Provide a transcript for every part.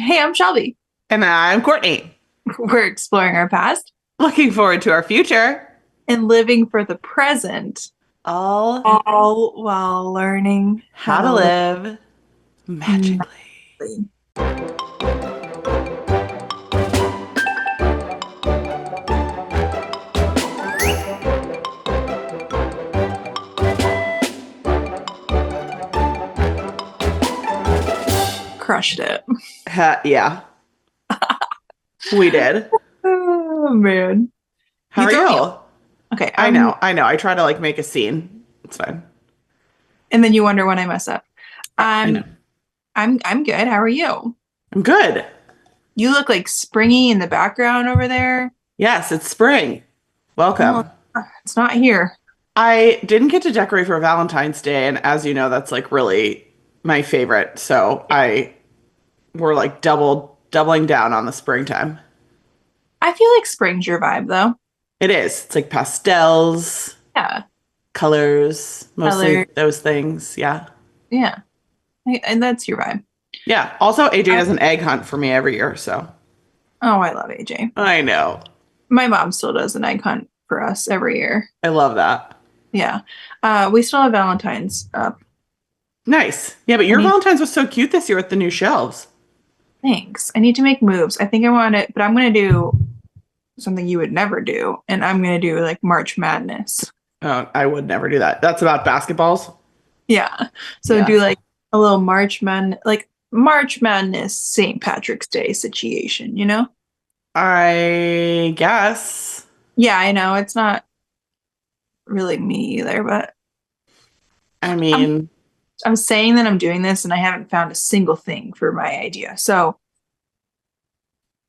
Hey, I'm Shelby. And I'm Courtney. We're exploring our past Looking forward to our future. and living for the present, All all while learning how how to to live live magically. mindfully. Crushed it. Yeah, we did. Oh, man. How You are throw me off. you? Okay. I know, I know. I try to like make a scene. It's fine. And then you wonder when I mess up. I know. I'm, I'm good. How are you? I'm good. You look like springy in the background over there. Yes, it's spring. Well, Welcome. it's not here. I didn't get to decorate for Valentine's Day, and as you know, that's like really my favorite. So I we're like doubling down on the springtime. I feel like spring's your vibe, though. It is. It's like pastels, Yeah. colors, Color. mostly those things. Yeah. Yeah. And that's your vibe. Yeah. Also, AJ I, does an egg hunt for me every year, so oh, I love AJ. I know. My mom still does an egg hunt for us every year. I love that. Yeah. We still have Valentine's up. Nice. Yeah, but I your need Valentine's was so cute this year with the new shelves. thanks. I need to make moves. I think I want it, but I'm gonna do something you would never do, and I'm gonna do like March Madness. Oh, I would never do that. That's about basketballs. Yeah. So Yeah. do like a little March Madness St. Patrick's Day situation, you know? I guess. Yeah, I know it's not really me either, but I I'm mean, I'm saying that I'm doing this and I haven't found a single thing for my idea. So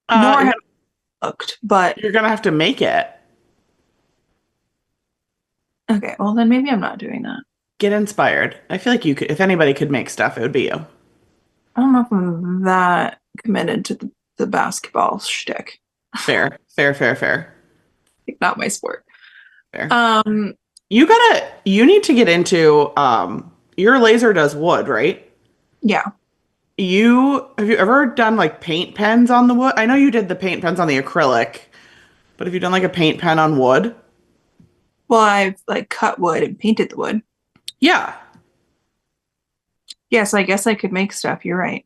nor you're have I looked, but you're gonna have to make it. okay, well then maybe I'm not doing that. Get inspired. I feel like you could, if anybody could make stuff, it would be you. I don't know if I'm that committed to the basketball shtick. Fair, fair, fair, fair, Like, not my sport. fair. Um, You need to get into, your laser does wood, right? yeah. Have you ever done like paint pens on the wood? I know you did the paint pens on the acrylic, but have you done like a paint pen on wood? Well, I've like cut wood and painted the wood. Yeah. Yes, I guess I could make stuff. You're right.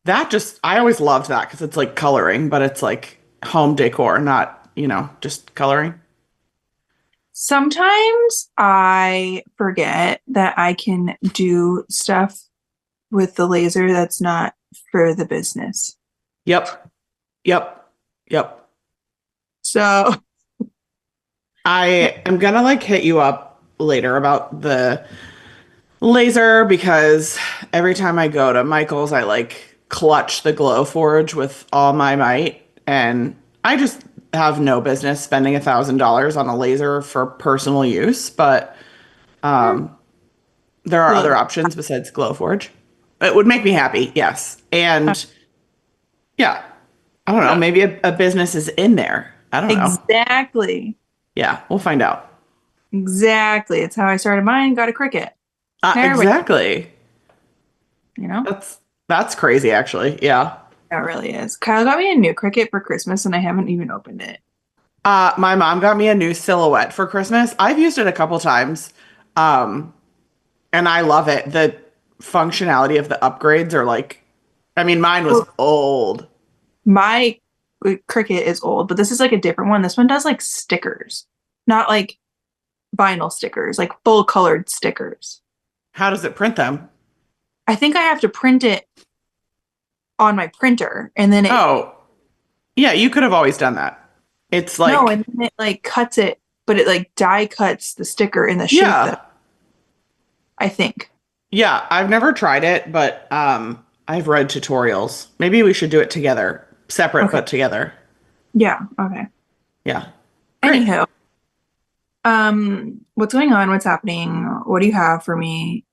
I always loved that because it's like coloring, but it's like home decor, not, just coloring. Sometimes I forget that I can do stuff with the laser that's not for the business. Yep. Yep. Yep. So, I am gonna like hit you up later about the laser because every time I go to Michael's, I like clutch the glow forge with all my might, and I just have no business spending $1,000 on a laser for personal use. But there are look, other options besides glow forge. It would make me happy, yes, and yeah, I don't know. Maybe a business is in there. I don't know. exactly. Yeah, we'll find out. Exactly. It's how I started mine, got a cricket. There we Exactly. you know? That's crazy, actually. Yeah. That really is. Kyle got me a new cricket for Christmas and I haven't even opened it. My mom got me a new silhouette for Christmas. I've used it a couple times, um, and I love it. The functionality of the upgrades are like, I mean, mine was Well, old. my cricket is old, but this is like a different one. This one does like stickers, not like vinyl stickers, like full colored stickers. How does it print them? I think I have to print it on my printer and then it, Oh, yeah, you could have always done that. It's no, like, and then it like cuts it, but it like die cuts the sticker in the shape yeah, that I think. yeah, I've never tried it, but I've read tutorials. Maybe we should do it together, separate Okay. but together. Yeah. Okay. Yeah. Great. Anywho, what's going on? What's happening? What do you have for me?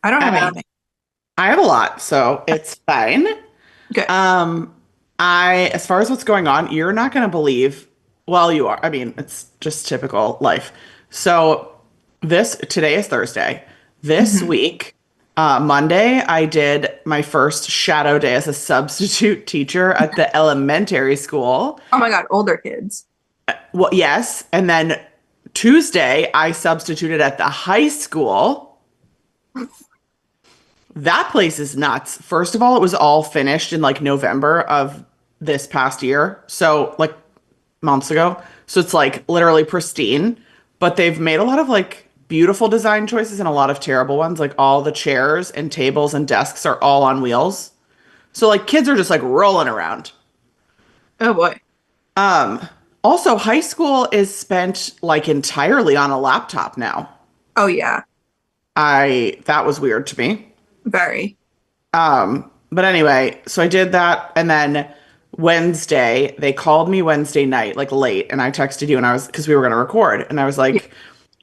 I don't have Uh, anything. I have a lot, so it's fine. Good. Um, as far as what's going on, you're not going to believe, well, you are. I mean, it's just typical life. So today is Thursday. This Hmm. week, Monday, I did my first shadow day as a substitute teacher at the elementary school. Oh my God, older kids. Well, yes. And then Tuesday, I substituted at the high school. That place is nuts. First of all, it was all finished in like November of this past year. So, like months ago. So it's like literally pristine, but they've made a lot of like beautiful design choices and a lot of terrible ones. Like all the chairs and tables and desks are all on wheels. So like kids are just like rolling around. Oh boy. Um, Also high school is spent like entirely on a laptop now. Oh yeah, I That was weird to me. very. But anyway, so I did that and then Wednesday, they called me Wednesday night, like late, and I texted you and I was because we were gonna record, and I was Yeah, like,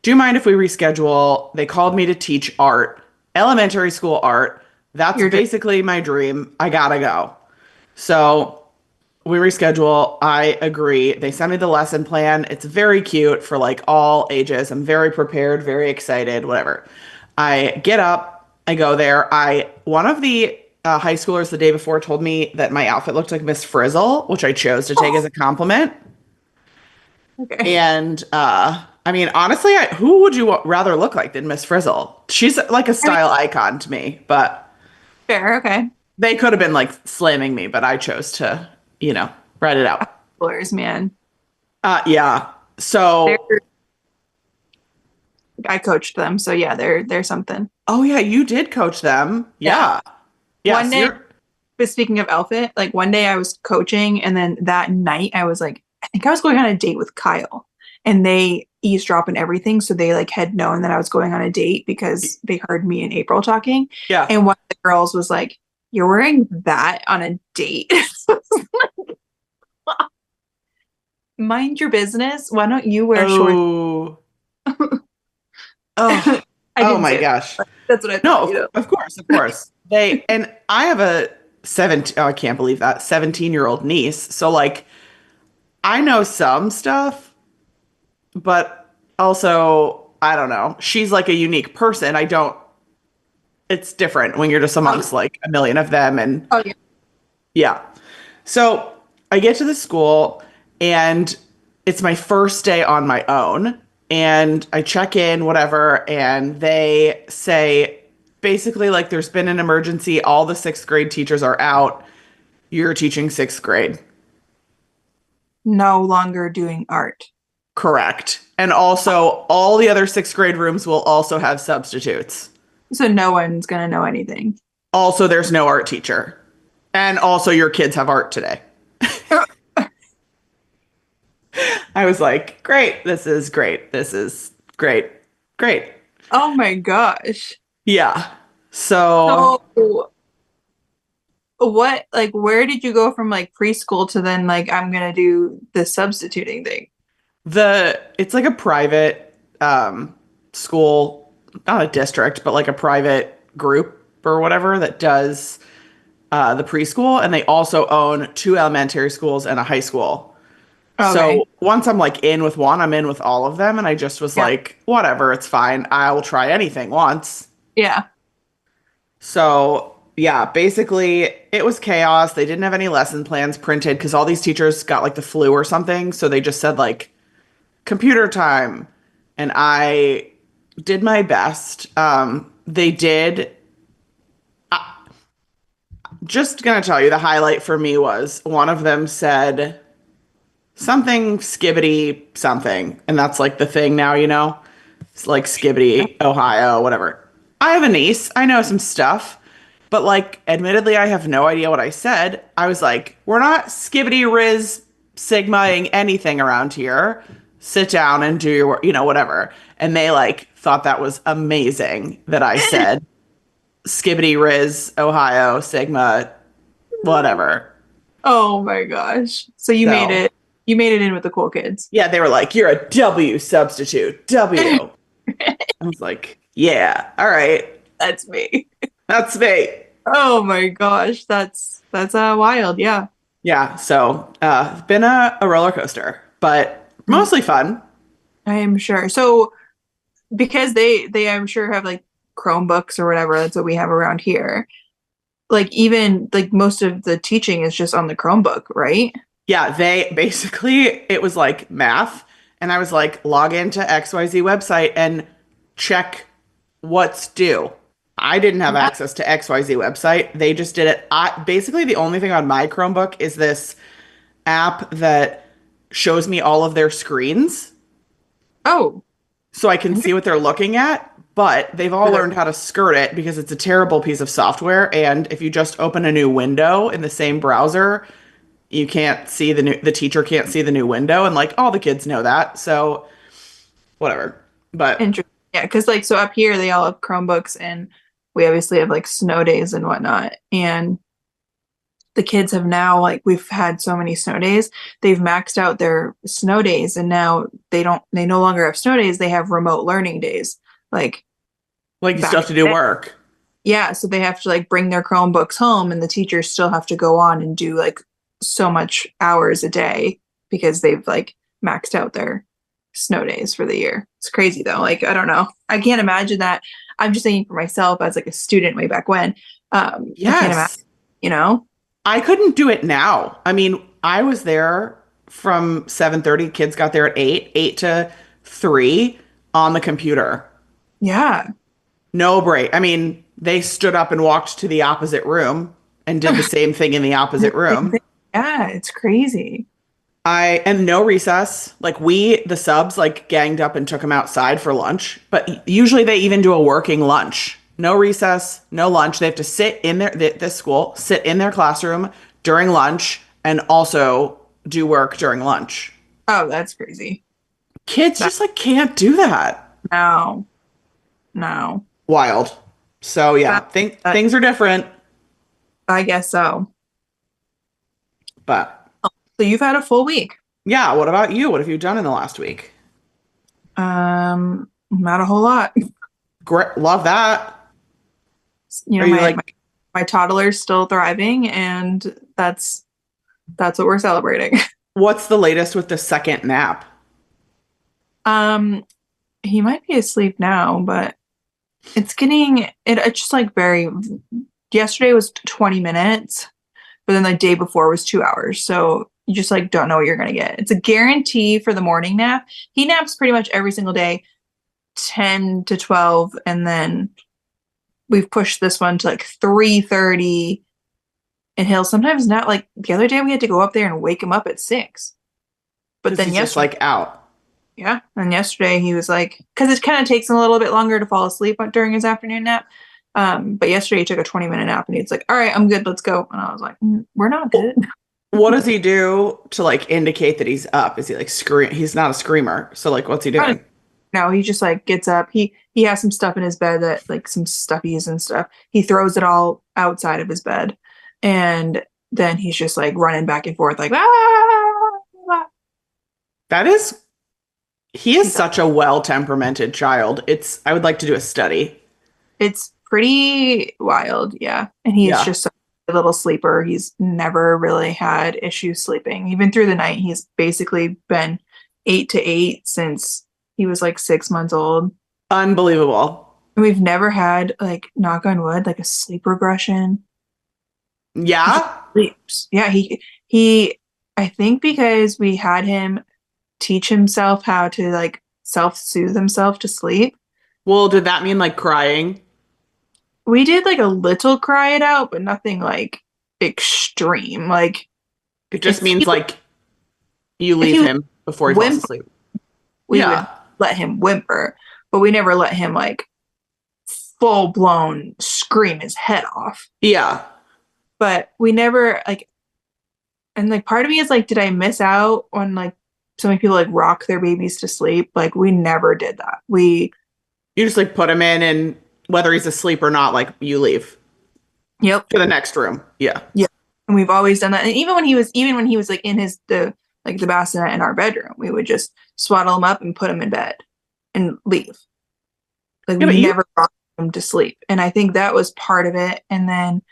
do you mind if we reschedule? They called me to teach art, elementary school art. That's you're just basically my dream. I gotta go. So we reschedule. I agree. They sent me the lesson plan. It's very cute for like all ages. I'm very prepared, very excited, whatever. I get up, I go there. I One of the high schoolers the day before told me that my outfit looked like Miss Frizzle, which I chose to take as a compliment. okay. And I mean, honestly, who would you rather look like than Miss Frizzle? She's like a I mean, style icon to me, but fair. Okay. they could have been like slamming me, but I chose to, write it out. Blurs, man. Yeah. They're So, I coached them, so yeah, they're something. oh yeah, you did coach them. Yeah. Yeah. One Yes, day, you're. but speaking of outfit, like one day I was coaching, and then that night I was like, I think I was going on a date with Kyle, and they eavesdrop and everything, so they like had known that I was going on a date because they heard me and April talking, Yeah. and one of the girls was like, "You're wearing that on a date." Mind your business. Why don't you wear shorts? Oh. Oh. I Oh didn't my say that, gosh. but that's what I No, thought, you know. of course, of course. And I have a 17, oh, I can't believe that, 17-year-old niece. So like I know some stuff, but also I don't know. She's like a unique person. I don't It's different when you're just amongst like a million of them and Oh yeah. yeah. So I get to the school and it's my first day on my own. And I check in, whatever, and they say basically like there's been an emergency. All the sixth grade teachers are out. You're teaching sixth grade. No longer doing art. Correct. And also, all the other sixth grade rooms will also have substitutes. So no one's gonna know anything. Also, there's no art teacher. And also, your kids have art today. I was like, great. This is great. This is great. Great. Oh my gosh. Yeah. So So what, like, where did you go from like preschool to then like I'm gonna do the substituting thing? it's like a private school, not a district, but like a private group or whatever that does the preschool, and they also own two elementary schools and a high school. Okay. So once I'm like in with one, I'm in with all of them, and I just was Yeah. like, whatever, it's fine. I will try anything once. Yeah. So yeah, basically it was chaos. They didn't have any lesson plans printed because all these teachers got like the flu or something. So they just said like computer time. And I did my best. They did. Just gonna tell you, the highlight for me was one of them said something skibbity something. And that's like the thing now, It's like skibbity, Ohio, whatever. I have a niece. I know some stuff. But like, admittedly, I have no idea what I said. I was like, we're not skibbity riz sigmaing anything around here. Sit down and do your work, whatever. And they like thought that was amazing that I said skibbity riz, Ohio, Sigma, whatever. Oh my gosh. So you made So it. You made it in with the cool kids. yeah, they were like, you're a W substitute. W. I was like, yeah, all right. That's me. That's me. Oh my gosh. That's wild. Yeah. Yeah, so been a roller coaster, but mostly fun. I am sure. So because they I'm sure have like Chromebooks or whatever. That's what we have around here. Like even like most of the teaching is just on the Chromebook, right? Yeah, they basically, it was like math. And I was like, log into XYZ website and check what's due. I didn't have Yeah. access to XYZ website. They just did it. Basically, the only thing on my Chromebook is this app that shows me all of their screens Oh, so I can see what they're looking at. But they've all learned how to skirt it because it's a terrible piece of software. And if you just open a new window in the same browser, you can't see the teacher can't see the new window. And like all the kids know that. So whatever. But interesting. Yeah, because like so up here they all have Chromebooks and we obviously have like snow days and whatnot. And the kids have now like we've had so many snow days, they've maxed out their snow days and now they no longer have snow days, they have remote learning days. Like you still back have to in do the day. work. Yeah, so they have to like bring their Chromebooks home and the teachers still have to go on and do like so much hours a day because they've like maxed out their snow days for the year. It's crazy though. Like I don't know. I can't imagine that. I'm just thinking for myself as like a student way back when. I can't imagine, Yes. you know? I couldn't do it now. I mean, I was there from 7:30. Kids got there at 8, 8 to 3 on the computer. Yeah. No break. I mean, they stood up and walked to the opposite room and did the same thing in the opposite room. Yeah, it's crazy. And no recess. Like the subs, like ganged up and took them outside for lunch. But usually they even do a working lunch. No recess, no lunch. They have to sit in this school, sit in their classroom during lunch and also do work during lunch. Oh, that's crazy. Kids That, just like can't do that. no, no. Wild. So yeah, That, things are different, I guess so. but So you've had a full week. yeah, what about you? What have you done in the last week? Not a whole lot. Great, love that. You know, Are you like, my toddler's still thriving, and that's what we're celebrating. what's the latest with the second nap? Um, he might be asleep now, but it's just like very. Yesterday was 20 minutes, but then the day before was 2 hours. So you just like don't know what you're gonna get. It's a guarantee for the morning nap. He naps pretty much every single day, 10 to 12, and then we've pushed this one to like 3:30. And he'll sometimes not like the other day we had to go up there and wake him up at 6. But then He's just yesterday, like out. yeah, and yesterday he was like, because it kind of takes him a little bit longer to fall asleep during his afternoon nap. But yesterday he took a 20-minute nap and he's like, all right, I'm good, let's go. And I was like, we're not good. What does he do to like indicate that he's up? Is he like scream? He's not a screamer. So like, what's he doing? No, he just like gets up. He has some stuff in his bed that like some stuffies and stuff. He throws it all outside of his bed. And then he's just like running back and forth like ah! That is, he is such a well-temperamented child. I would like to do a study. It's pretty wild, yeah. And he's Yeah. just a little sleeper. He's never really had issues sleeping. Even through the night, he's basically been 8 to 8 since he was like 6 months old. Unbelievable. And we've never had like knock on wood, like a sleep regression. He just Yeah. sleeps. Yeah, he I think because we had him teach himself how to like self-soothe himself to sleep. Well, did that mean like crying? We did like a little cry it out, but nothing like extreme. Like It just if means he like you if leave he him before he falls whimper, asleep. we would Yeah. let him whimper, but we never let him like full blown scream his head off. Yeah. But we never like, and like part of me is like, did I miss out on like so many people like rock their babies to sleep? Like we never did that. You just like put him in and whether he's asleep or not, like you leave Yep. to the next room. Yeah. Yeah. And we've always done that. And even when he was like in the bassinet in our bedroom, we would just swaddle him up and put him in bed and leave. Like Yeah, but we never brought him to sleep. And I think that was part of it. And then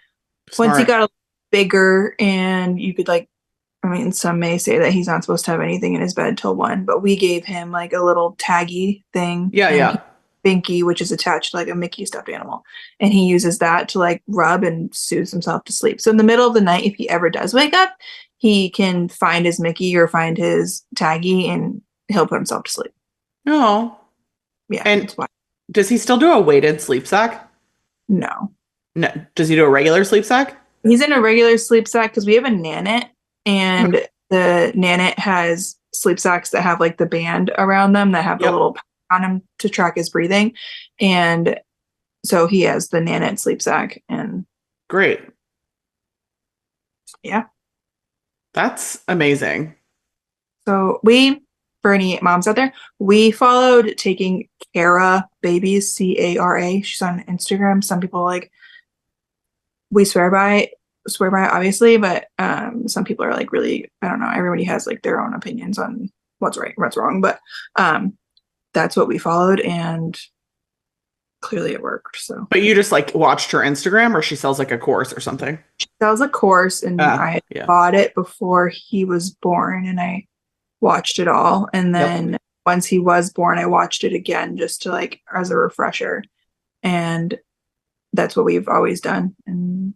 once he smart. got a bigger and you could like, I mean, some may say that he's not supposed to have anything in his bed till 1, but we gave him like a little taggy thing. Yeah, And yeah. binky, which is attached to like a Mickey stuffed animal. And he uses that to like rub and soothes himself to sleep. So in the middle of the night, if he ever does wake up, he can find his Mickey or find his Taggy and he'll put himself to sleep. Oh. Yeah, And that's why. does he still do a weighted sleep sack? No. No. Does he do a regular sleep sack? He's in a regular sleep sack because we have a Nanit, and the Nanit has sleep sacks that have like the band around them that have the Yep. little pad on him to track his breathing. And so he has the Nanit sleep sack. And Great. yeah. That's amazing. So we, for any moms out there, we followed taking Cara Babies, Cara. She's on Instagram. Some people like we swear by it, obviously, but some people are like really, I don't know, everybody has like their own opinions on what's right, what's wrong, but that's what we followed and clearly it worked. So But you just like watched her Instagram or she sells like a course or something? that was a course and I Yeah. bought it before he was born and I watched it all. And then once he was born, I watched it again just to like as a refresher. And that's what we've always done. And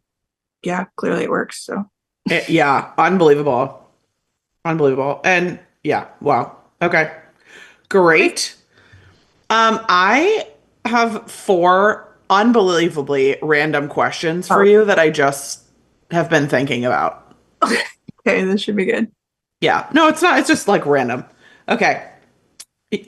yeah, clearly it works. So Yeah, unbelievable. Unbelievable. And yeah, wow. Okay. Great. I have 4 unbelievably random questions for you that I just have been thinking about. okay, this should be good. Yeah. No, it's not. It's just like random. Okay.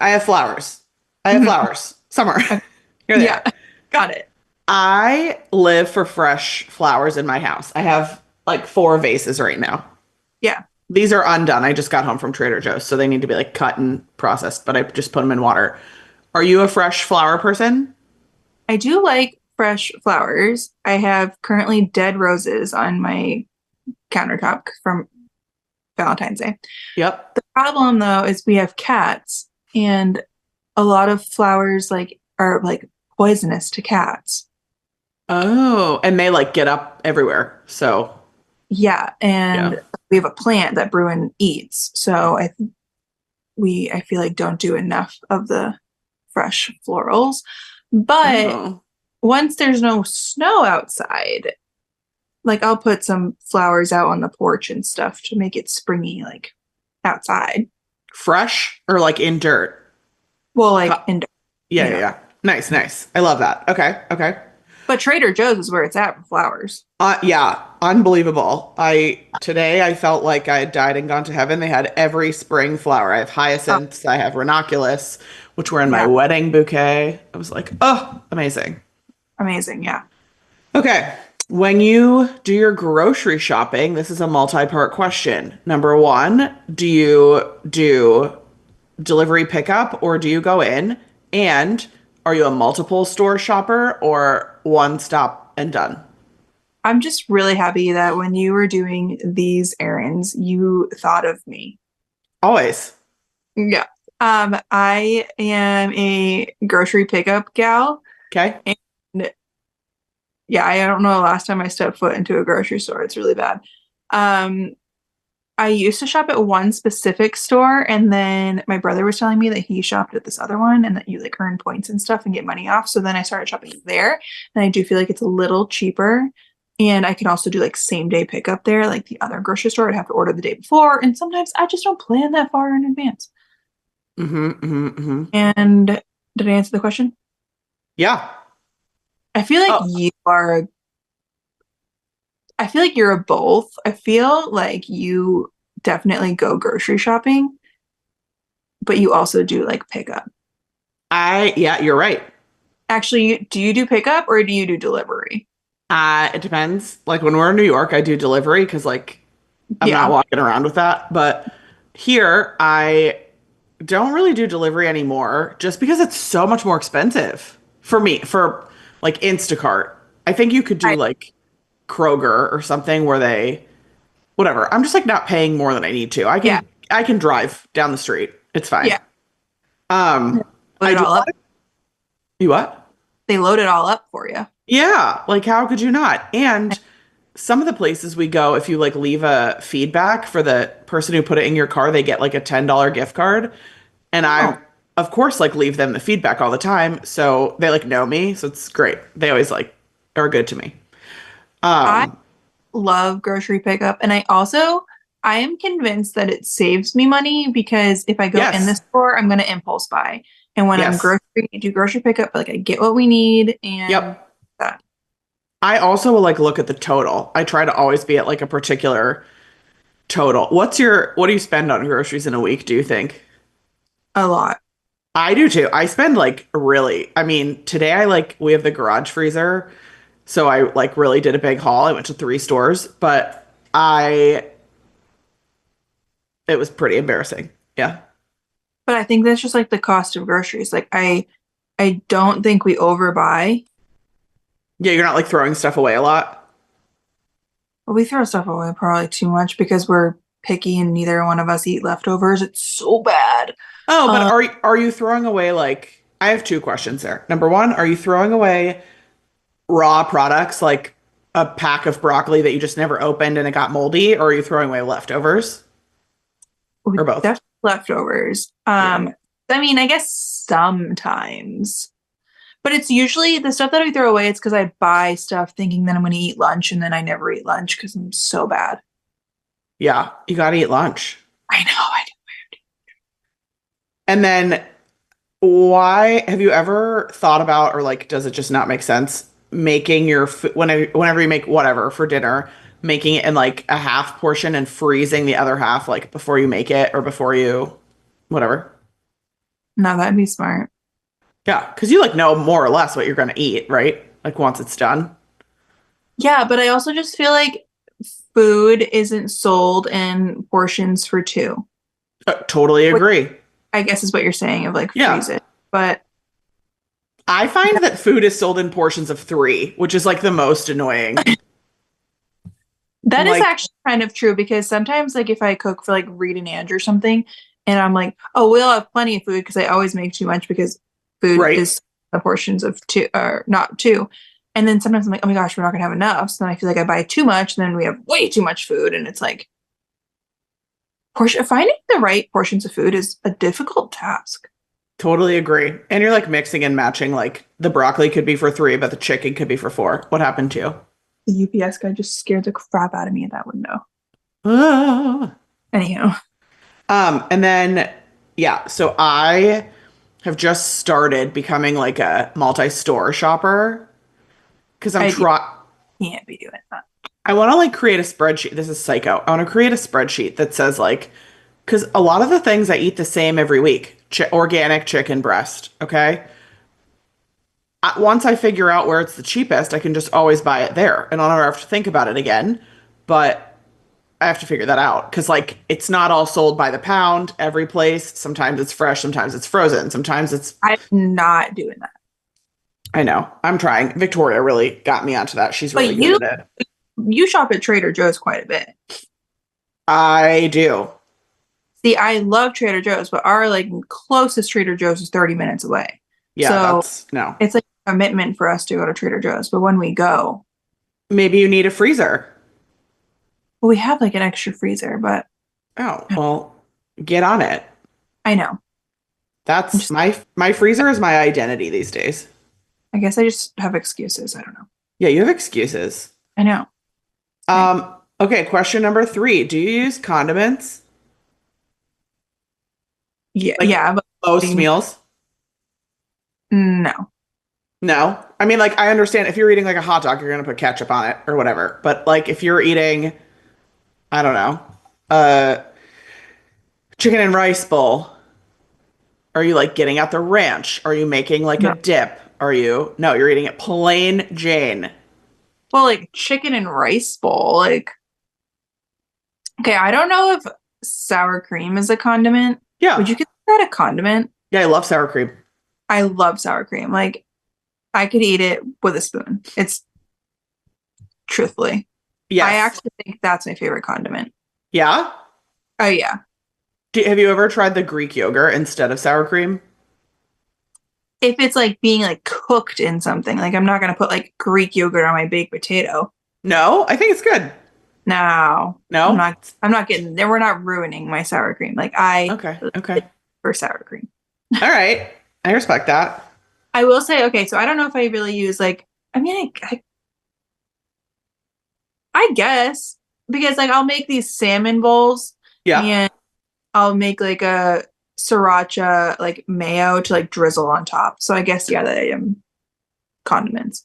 I have flowers. I have flowers. Summer. Here they Yeah, are. got it. I live for fresh flowers in my house. I have like 4 vases right now. Yeah. These are undone. I just got home from Trader Joe's, so they need to be like cut and processed, but I just put them in water. Are you a fresh flower person? I do like fresh flowers. I have currently dead roses on my countertop from Valentine's Day. Yep. The problem though is we have cats and a lot of flowers like are like poisonous to cats. Oh, and they like get up everywhere. So, Yeah, and yeah. we have a plant that Bruin eats. So I feel like don't do enough of the fresh florals. But Oh. once there's no snow outside, like I'll put some flowers out on the porch and stuff to make it springy, like outside. Fresh or like in dirt? Well, like Huh. indoor. Yeah, you yeah, know. yeah. Nice, nice. I love that. Okay, okay. But Trader Joe's is where it's at for flowers. Yeah, unbelievable. Today I felt like I had died and gone to heaven. They had every spring flower. I have Oh, hyacinths, I have ranunculus, which were in my yeah, wedding bouquet. I was like, oh, amazing. amazing. Yeah. Okay. When you do your grocery shopping, this is a multi-part question. Number 1, do you do delivery pickup or do you go in? And are you a multiple store shopper or one stop and done? I'm just really happy that when you were doing these errands, you thought of me. Always. Yeah. I am a grocery pickup gal. Okay. And yeah, I don't know the last time I stepped foot into a grocery store. It's really bad. Um, I used to shop at one specific store, and then my brother was telling me that he shopped at this other one and that you like earn points and stuff and get money off. So then I started shopping there, and I do feel like it's a little cheaper. And I can also do like same day pickup there, like the other grocery store. I'd have to order the day before, and sometimes I just don't plan that far in advance. Mm-hmm, mm-hmm, mm-hmm. And did I answer the question? Yeah. I feel like Oh, I feel like you're a both. I feel like you definitely go grocery shopping, but you also do like pickup. yeah, you're right. Actually, do you do pickup or do you do delivery? It depends. Like when we're in New York, I do delivery because like I'm not Yeah. walking around with that. But here, I don't really do delivery anymore just because it's so much more expensive for me, for like Instacart. I think you could do I, like Kroger or something where whatever. I'm just like not paying more than I need to. yeah. I can drive down the street. It's fine. Yeah. Um, Load I it do a all lot up. of, you what? They load it all up for you. Yeah, like how could you not? And some of the places we go, if you like leave a feedback for the person who put it in your car, they get like a $10 gift card. And Oh, of course, like leave them the feedback all the time. So they like know me. So it's great. They always like are good to me. I Um, love grocery pickup. And I am convinced that it saves me money because if I go in the yes. store, I'm going to impulse buy. And when Yes. do grocery pickup, like I get what we need and Yep. that I also will like look at the total. I try to always be at like a particular total. What do you spend on groceries in a week, do you think? a lot. I do too. I spend like really, I mean, today we have the garage freezer. So I like really did a big haul. I went to 3 stores, but it was pretty embarrassing. Yeah. But I think that's just like the cost of groceries. I don't think we overbuy, Yeah, you're not like throwing stuff away a lot. but we throw stuff away probably too much because we're picky and neither one of us eat leftovers. It's so bad. Oh, but Um, are you throwing away like I have 2 questions there. Number one, are you throwing away raw products like a pack of broccoli that you just never opened and it got moldy, or are you throwing away leftovers? we Or both? definitely leftovers. Yeah. I mean, I guess sometimes. But it's usually the stuff that I throw away, it's because I buy stuff thinking that I'm going to eat lunch and then I never eat lunch because I'm so bad. Yeah, you got to eat lunch. I know. And then why have you ever thought about, or like, does it just not make sense making your food whenever you make whatever for dinner, making it in like a half portion and freezing the other half like before you make it or before you whatever? No, that'd be smart. Yeah, because you like know more or less what you're gonna eat, right? Like once it's done. Yeah, but I also just feel like food isn't sold in portions for two, Totally which agree. I guess is what you're saying of like freeze Yeah. it. But I find that food is sold in portions of 3, which is like the most annoying. I'm that is like, actually kind of true because sometimes, like, if I cook for like Reed and Ange or something, and I'm like, oh, we'll have plenty of food because I always make too much because food right. is the portions of two or not two. And then sometimes I'm like, oh my gosh, we're not gonna have enough. So then I feel like I buy too much, and then we have way too much food, and it's like portion finding the right portions of food is a difficult task. Totally agree. And you're like mixing and matching, like the broccoli could be for 3, but the chicken could be for 4. What happened to you? The UPS guy just scared the crap out of me at that window. Ah. Anyhow, And then, yeah, so I have just started becoming like a multi-store shopper because I can't be doing that. I want to like create a spreadsheet. This is psycho. I want to create a spreadsheet that says like, because a lot of the things I eat the same every week, organic chicken breast. Okay. Once I figure out where it's the cheapest, I can just always buy it there and I'll never have to think about it again. But I have to figure that out because like it's not all sold by the pound every place. Sometimes it's fresh, sometimes it's frozen, sometimes it's I'm not doing that. I know. I'm trying. Victoria really got me onto that. She's But really good at it. you shop at Trader Joe's quite a bit. I do. See, I love Trader Joe's, but our like closest Trader Joe's is 30 minutes away. Yeah, So that's no. it's like a commitment for us to go to Trader Joe's. But when we go, Maybe you need a freezer. well, we have like an extra freezer, but Oh, well, get on it. I know. I'm That's just, my freezer is my identity these days. I guess I just have excuses. I don't know. Yeah, you have excuses. I know. Okay. Okay, question number 3. Do you use condiments? Yeah, Like yeah, but most meals? no. No. I mean, like I understand if you're eating like a hot dog, you're gonna put ketchup on it or whatever. But like if you're eating, I don't know, uh chicken and rice bowl, are you like getting out the ranch? Are you making like a No. dip? Are you? No, you're eating it plain Jane. Well, like chicken and rice bowl, like okay, I don't know if sour cream is a condiment. Would Yeah. you consider that a condiment? Yeah, I love sour cream. I love sour cream. Like I could eat it with a spoon. It's truthfully. I Yes. actually think that's my favorite condiment. Yeah? Oh yeah. Have you ever tried the Greek yogurt instead of sour cream? If it's like being like cooked in something, like I'm not gonna put like Greek yogurt on my baked potato. No, I think it's good. No, I'm No? not. I'm not getting there. We're not ruining my sour cream. Like I Okay. Okay. for sour cream. All right. I respect that. I will say, okay, so I don't know if I really use like, I mean, I guess because like I'll make these salmon bowls Yeah. and I'll make like a sriracha like mayo to like drizzle on top. So I guess yeah, that I am condiments.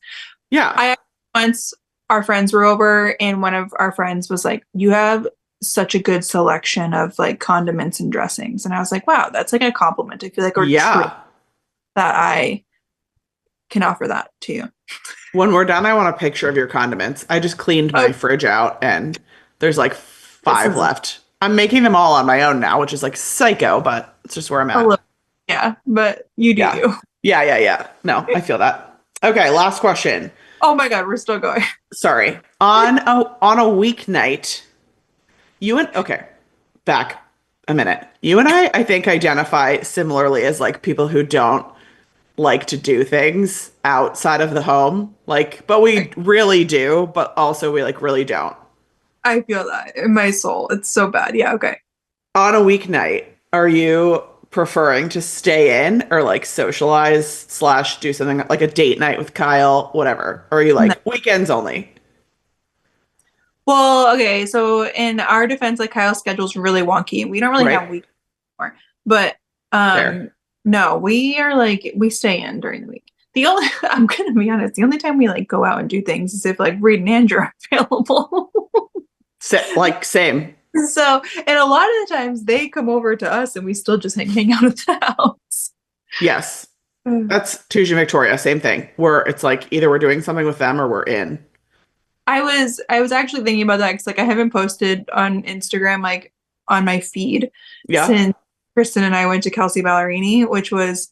Yeah. I once our friends were over and one of our friends was like, "You have such a good selection of like condiments and dressings," and I was like, "Wow, that's like a compliment. I feel like or treat Yeah. that I can offer that to you." When we're done, I want a picture of your condiments. I just cleaned Oh, my fridge out and there's like this five is left. I'm making them all on my own now, which is like psycho, but it's just where I'm a at. little, yeah, but you do Yeah. you. Yeah. No, I feel that. Okay, last question. Oh my God, we're still going. Sorry. On a weeknight, you and okay, back a minute. You and I think identify similarly as like people who don't like to do things outside of the home. Like, but we really do, but also we like really don't. I feel that in my soul. It's so bad. Yeah, okay. On a weeknight, are you preferring to stay in or like socialize slash do something like a date night with Kyle, whatever? Or are you No. like weekends only? Well, okay, so in our defense, like Kyle's schedule's really wonky. We don't really Right? have week anymore. But Fair. no, we are like we stay in during the week. The only I'm gonna be honest, the only time we like go out and do things is if like Reed and Andrew are available. Like same. So, and a lot of the times they come over to us and we still just hang out at the house. Yes. Mm. That's Tuesday Victoria, same thing. Where it's like either we're doing something with them or we're in. I was actually thinking about that because like I haven't posted on Instagram like on my feed Yeah. since Kristen and I went to Kelsey Ballerini, which was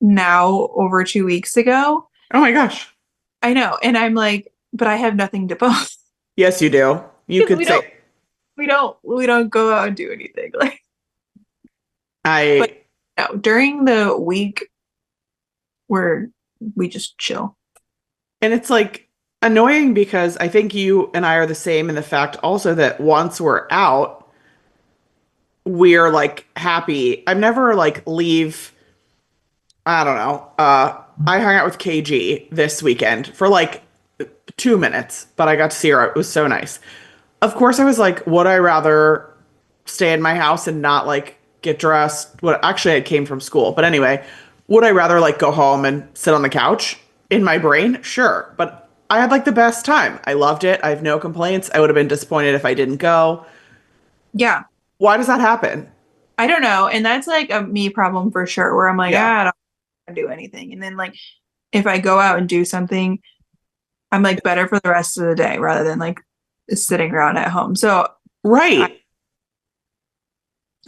now over 2 weeks ago. Oh my gosh. I know, and I'm like, but I have nothing to post Yes, you do. You because could say we don't go out and do anything like. But I no, during the week where we just chill. and it's like annoying because I think you and I are the same in the fact also that once we're out, we're like happy. I've never like leave, I don't know. I hung out with KG this weekend for like 2 minutes, but I got to see her. It was so nice. Of course, I was like, would I rather stay in my house and not like get dressed? What actually I came from school, but anyway, would I rather like go home and sit on the couch? In my brain, sure, but I had like the best time. I loved it. I have no complaints. I would have been disappointed if I didn't go. Yeah, Why does that happen? I don't know, and that's like a me problem for sure. Where I'm like, Yeah. I don't wanna do anything, and then like if I go out and do something, I'm like better for the rest of the day rather than like sitting around at home. So I, Right.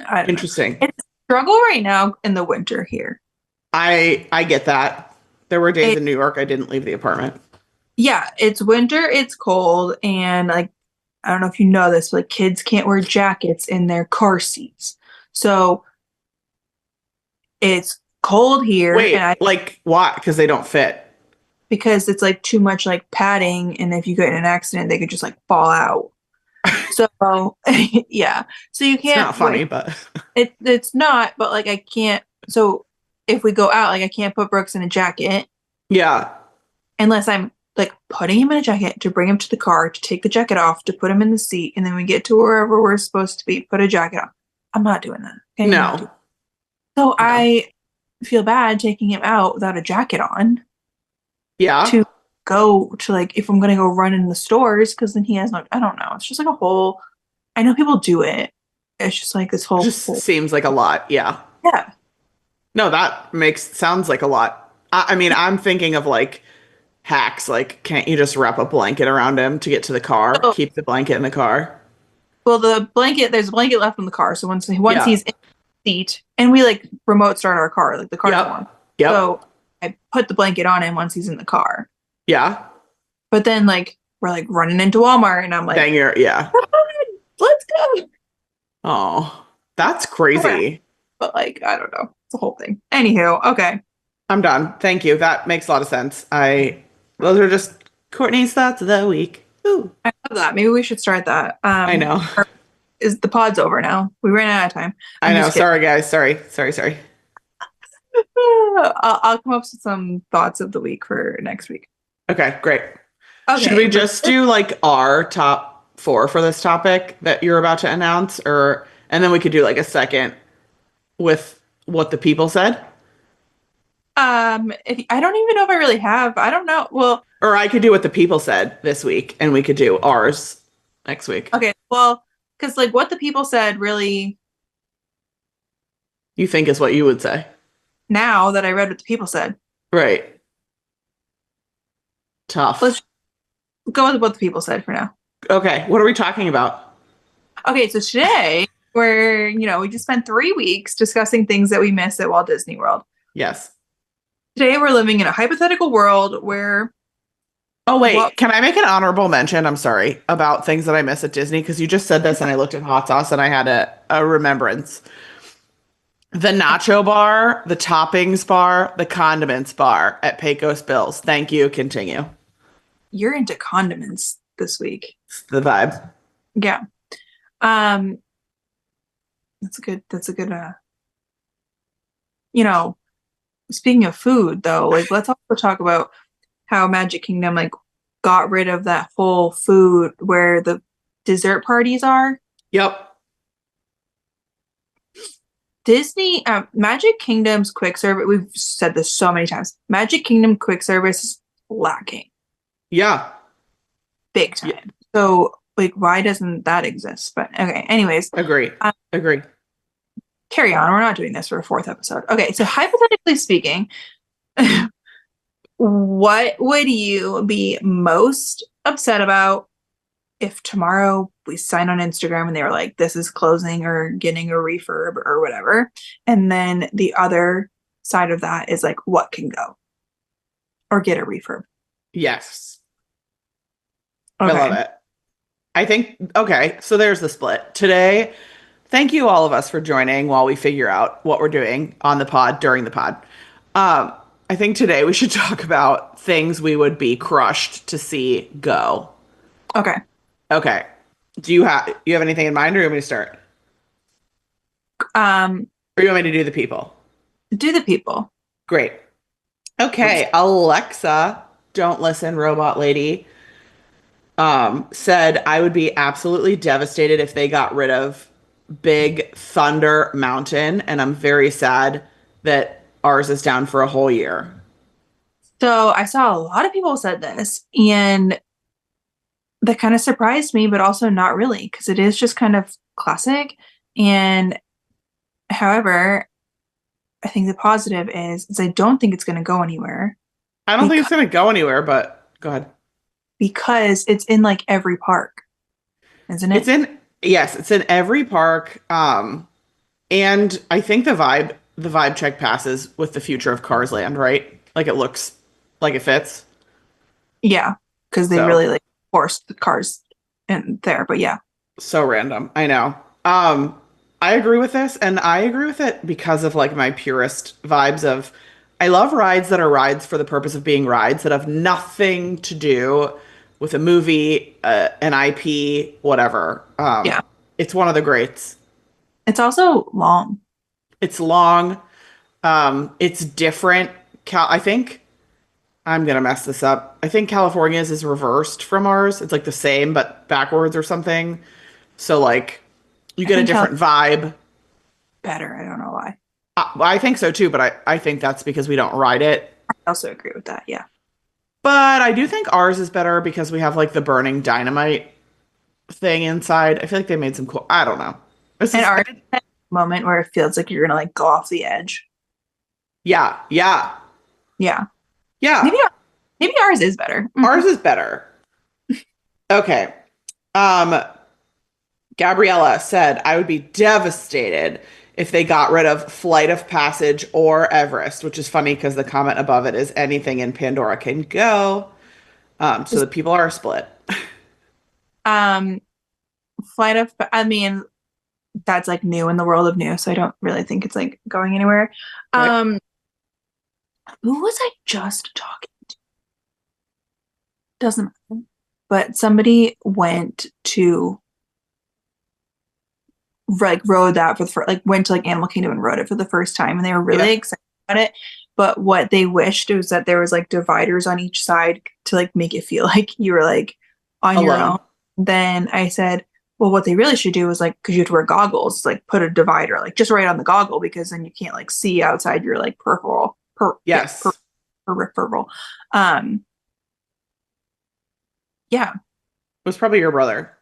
I don't know. Interesting. It's a struggle right now in the winter here. I get that. There were days It, in New York I didn't leave the apartment. yeah, it's winter, it's cold, and like I don't know if you know this, but like kids can't wear jackets in their car seats. So it's cold here, and I Wait, like why? Because they don't fit. because it's like too much like padding, and if you get in an accident, they could just like fall out. So yeah, so you It's can't not wear funny, but it's not, but like I can't. So if we go out, like I can't put Brooks in a jacket yeah. unless I'm like putting him in a jacket to bring him to the car to take the jacket off to put him in the seat, and then we get to wherever we're supposed to be, put a jacket on. I'm not doing that. Okay, I'm not doing. No. So No. I feel bad taking him out without a jacket on Yeah. to go to like if I'm gonna go run in the stores because then he has no. I don't know. It's just like a whole. I know people do it. It's just like this It whole. just seems like a lot. Yeah. Yeah. No, that makes sounds like a lot. I mean, I'm thinking of like hacks. Like, can't you just wrap a blanket around him to get to the car? So Keep the blanket in the car. well, the blanket, there's a blanket left in the car. So once Yeah. he's in the seat, and we like remote start our car, like the car's warm. Yep. Yep. So I put the blanket on him once he's in the car. Yeah. But then like we're like running into Walmart, and I'm like, Then you're yeah. "Come on, let's go. Oh, that's Okay. crazy. But like, I don't know. It's a whole thing. Anywho, okay. I'm done. Thank you. That makes a lot of sense. Those are just Courtney's thoughts of the week. Ooh, I love that. Maybe we should start that. I know. Is the pod's over now? We ran out of time. I I'm know. just kidding. Sorry, guys. Sorry. I'll come up with some thoughts of the week for next week. Okay, great. Should Okay, we just do like our top four for this topic that you're about to announce, or and then we could do like a second with what the people said? if I don't even know if I really have. I don't know. Well, Or I could do what the people said this week, and we could do ours next week. okay, well, because like what the people said really You think is what you would say. now that I read what the people said, Right. Tough. let's go with what the people said for now. Okay, what are we talking about? Okay, so today we just spent 3 weeks discussing things that we miss at Walt Disney World. Yes. Today we're living in a hypothetical world where Oh, what wait. Can I make an honorable mention? I'm sorry about things that I miss at Disney because you just said this and I looked at hot sauce and I had a remembrance. The nacho bar, the toppings bar, the condiments bar at Pecos Bills. Thank you. Continue. you're into condiments this week. It's the vibe. Yeah. Um, that's a good you know, speaking of food though, like let's also talk about how Magic Kingdom like got rid of that whole food where the dessert parties are. Yep. Disney, Magic Kingdom's quick service, we've said this so many times. Magic Kingdom quick service is lacking Yeah. big Yeah. time. So, like, why doesn't that exist? But okay, anyways, Agree. Agree. carry on. We're not doing this for a fourth episode. Okay, so hypothetically speaking, what would you be most upset about if tomorrow we sign on Instagram and they were like, this is closing or getting a refurb or whatever? And then the other side of that is like, what can go or get a refurb? Yes. Okay. I love it. I think, okay, so there's the split. Today, thank you all of us for joining while we figure out what we're doing on the pod during the pod. I think today we should talk about things we would be crushed to see go. Okay. Okay. Do you have anything in mind or you want me to start? Um, Or you want me to do the people? do the people. Great. Okay, Alexa, don't listen, robot lady, said I would be absolutely devastated if they got rid of Big Thunder Mountain, and I'm very sad that ours is down for a whole year. So I saw a lot of people said this, and that kind of surprised me, but also not really, because it is just kind of classic. And however, I think the positive is I don't think it's going to go anywhere I don't think it's going to go anywhere, but go ahead. because it's in like every park, isn't It's it? in yes, it's in every park. And I think the vibe check passes with the future of Cars Land, right? Like it looks like it fits. Yeah, because they So really like forced the cars in there. But yeah, so random. I know. I agree with this, and I agree with it because of like my purist vibes of I love rides that are rides for the purpose of being rides that have nothing to do with a movie, an IP, whatever. yeah. It's one of the greats. It's also long. It's long. It's different. I think I'm gonna mess this up. I think California's is reversed from ours. It's like the same but backwards or something. So like you I get a think different vibe. better. I don't know why. I think so too, but I think that's because we don't ride it. I also agree with that. Yeah. But I do think ours is better because we have like the burning dynamite thing inside. I feel like they made some cool. I don't know. This And is our moment where it feels like you're gonna like go off the edge. yeah, yeah, Yeah. yeah. Maybe ours is better. Ours is better. Okay. Um, Gabriella said, I would be devastated if they got rid of Flight of Passage or Everest, which is funny because the comment above it is anything in Pandora can go. So the people are split. Um, I mean, that's like new in the world of new, so I don't really think it's like going anywhere. Right? Who was I just talking to? Doesn't matter. But somebody went to like rode that for the first, like went to like Animal Kingdom and rode it for the first time, and they were really Yeah. excited about it. But what they wished was that there was like dividers on each side to like make it feel like you were like on your Alone. own. Then I said, well, what they really should do is like, because you have to wear goggles, like put a divider like just right on the goggle because then you can't like see outside your like Yes. peripheral. Um, yeah, It was probably your brother.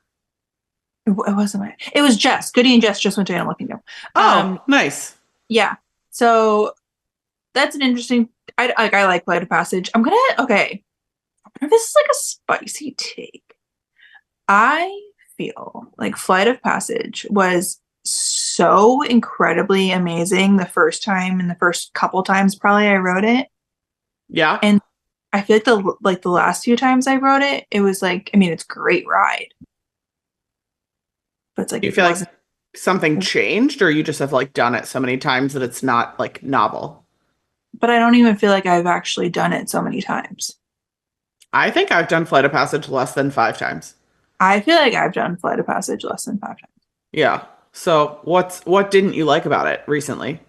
it wasn't my. It was Jess. Goody and Jess just went to Animal Kingdom. Oh, nice. Yeah. So that's an interesting. I like Flight of Passage. I'm gonna okay. This is like a spicy take. I feel like Flight of Passage was so incredibly amazing the first time and the first couple times probably I wrote it. Yeah. And I feel like the last few times I wrote it, it was like, I mean, it's a great ride. But it's like You it feel like wasn't. something changed, or you just have like done it so many times that it's not like novel? But I don't even feel like I've actually done it so many times. I think I've done Flight of Passage less than 5 times. I feel like I've done Flight of Passage less than 5 times. Yeah. So what didn't you like about it recently?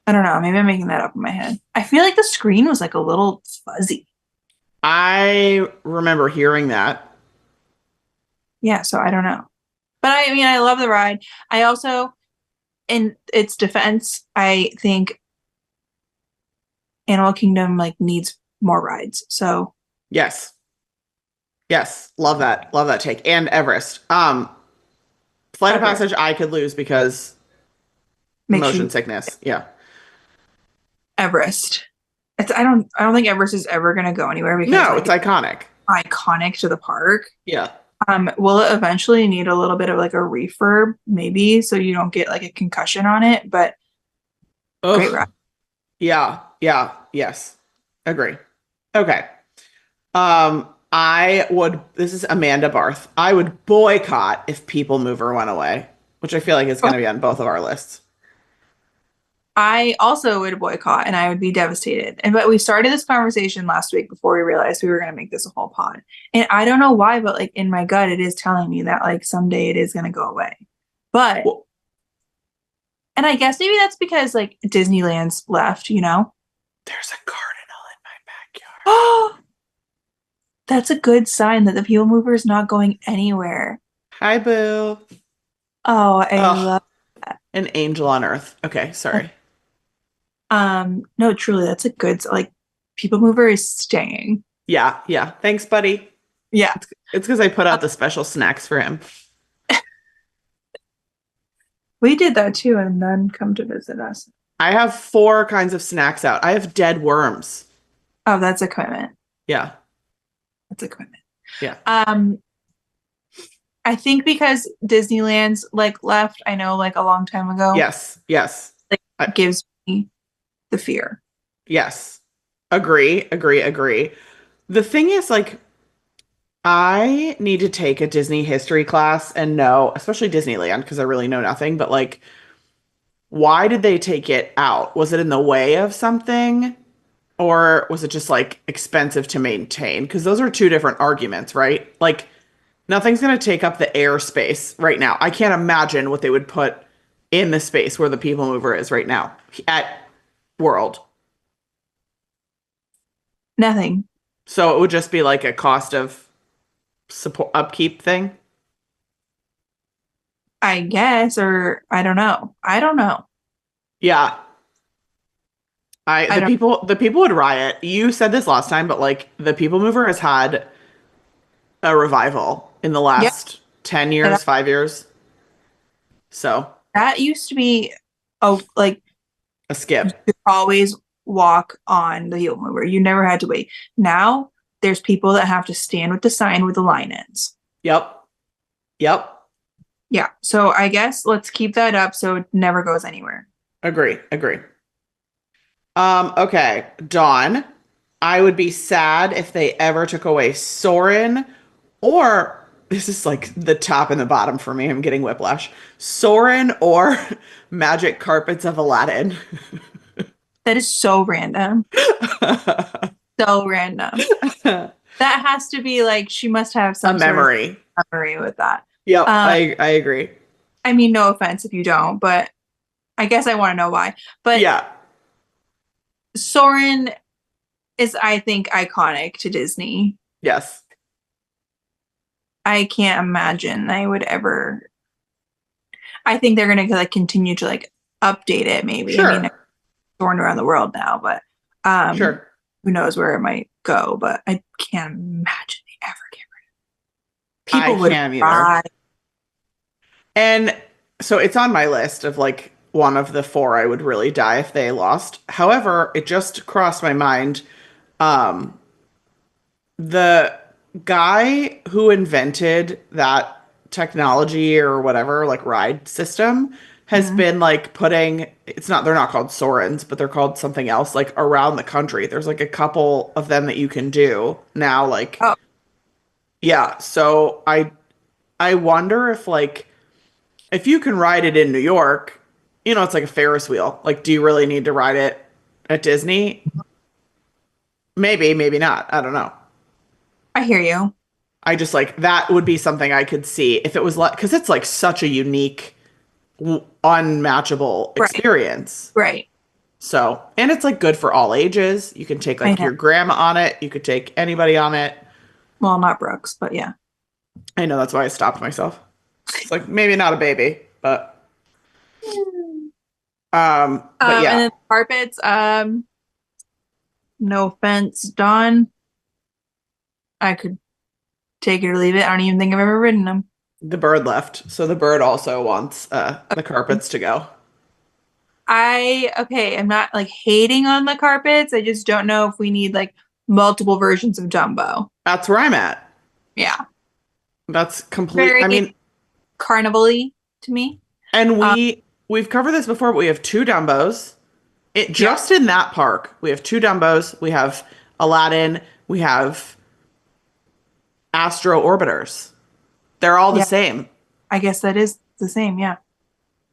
I don't know. Maybe I'm making that up in my head. I feel like the screen was like a little fuzzy. I remember hearing that. Yeah, so I don't know. But I mean, I love the ride. I also, in its defense, I think Animal Kingdom like needs more rides. So Yes. Yes. Love that. Love that take. And Everest. Flight of Everest Passage I could lose because makes motion you sickness. Yeah. Everest. I don't think Everest is ever gonna go anywhere because No, like it's iconic. it's iconic to the park. Yeah. Will it eventually need a little bit of like a refurb, maybe, so you don't get like a concussion on it? But great ride. Ugh. Yeah. Yeah. Yes. Agree. Okay. This is Amanda Barth. I would boycott if People Mover went away, which I feel like is going to be on both of our lists. I also would boycott and I would be devastated. And but we started this conversation last week before we realized we were going to make this a whole pod. And I don't know why, but like in my gut, it is telling me that like someday it is going to go away. But Well, and I guess maybe that's because like Disneyland's left, you know? there's a cardinal in my backyard. Oh, that's a good sign that the People Mover is not going anywhere. Hi, Boo. Oh, I Oh, love that. an angel on earth. Okay, sorry. No, truly, that's a good like People Mover is staying. Yeah, yeah. Thanks, buddy. Yeah. It's because I put out the special snacks for him. We did that too, and none come to visit us. I have 4 kinds of snacks out. I have dead worms. Oh, that's a commitment. Yeah, That's a commitment. yeah. I think because Disneyland's like left, I know like a long time ago. Yes, yes. Like gives me the fear. Yes. Agree, agree, agree. The thing is, like, I need to take a Disney history class and know, especially Disneyland, because I really know nothing, but like, why did they take it out? Was it in the way of something? Or was it just like expensive to maintain? Because those are 2 different arguments, right? Like, nothing's going to take up the airspace right now. I can't imagine what they would put in the space where the People Mover is right now at World. Nothing. So it would just be like a cost of support upkeep thing. I guess, or I don't know. I don't know. Yeah. I don't. The people would riot. You said this last time, but like the People Mover has had a revival in the Yeah, last 10 years, 5 years. So that used to be like a you skip. could always walk on the People Mover. You never had to wait. Now there's people that have to stand with the sign where the line ends. Yep. Yep. Yeah. So I guess let's keep that up so it never goes anywhere. Agree. Agree. Okay. Dawn, I would be sad if they ever took away Soren, or this is like the top and the bottom for me. I'm getting whiplash. Soren or Magic Carpets of Aladdin. That is so random. So random. That has to be like she must have A some sort of memory. memory with that. Yep, Um, I agree. I mean, no offense if you don't, but I guess I want to know why. But Yeah. Soren is, I think, iconic to Disney. Yes. I can't imagine I would ever. I think they're gonna like continue to like update it. Maybe. I mean, it's Sure. torn around the world now, but um, Sure. who knows where it might go? But I can't imagine they ever get rid. I People would can't either. cry. And so it's on my list of like one of the four I would really die if they lost. However, it just crossed my mind. Um, the guy who invented that technology or whatever, like ride system, has Mhm. been like putting, they're not called Sorens, but they're called something else, like around the country. There's like a couple of them that you can do now, like, Oh, yeah. So I wonder if like, if you can ride it in New York, it's like a Ferris wheel. Like, do you really need to ride it at Disney? Maybe, maybe not. I don't know. I hear you. I just like that would be something I could see if it was like, because it's like such a unique, unmatchable Right, experience. right. So, and it's like good for all ages. You can take I like know. your grandma on it. You could take anybody on it. Well, not Brooks, but yeah. I know that's why I stopped myself. It's like maybe not a baby, but And yeah, then carpets. No offense, Dawn. I could take it or leave it. I don't even think I've ever ridden them. the bird left. So the bird also wants the carpets to go. Okay, I'm not like hating on the carpets. I just don't know if we need like multiple versions of Dumbo. That's where I'm at. Yeah. That's complete. Very I mean, carnival-y to me. and Um, we've covered this before, but we have two Dumbos. It yeah, just in that park, we have two Dumbos. We have Aladdin. We have Astro Orbiters. They're all the yeah. same. I guess that is the same, yeah.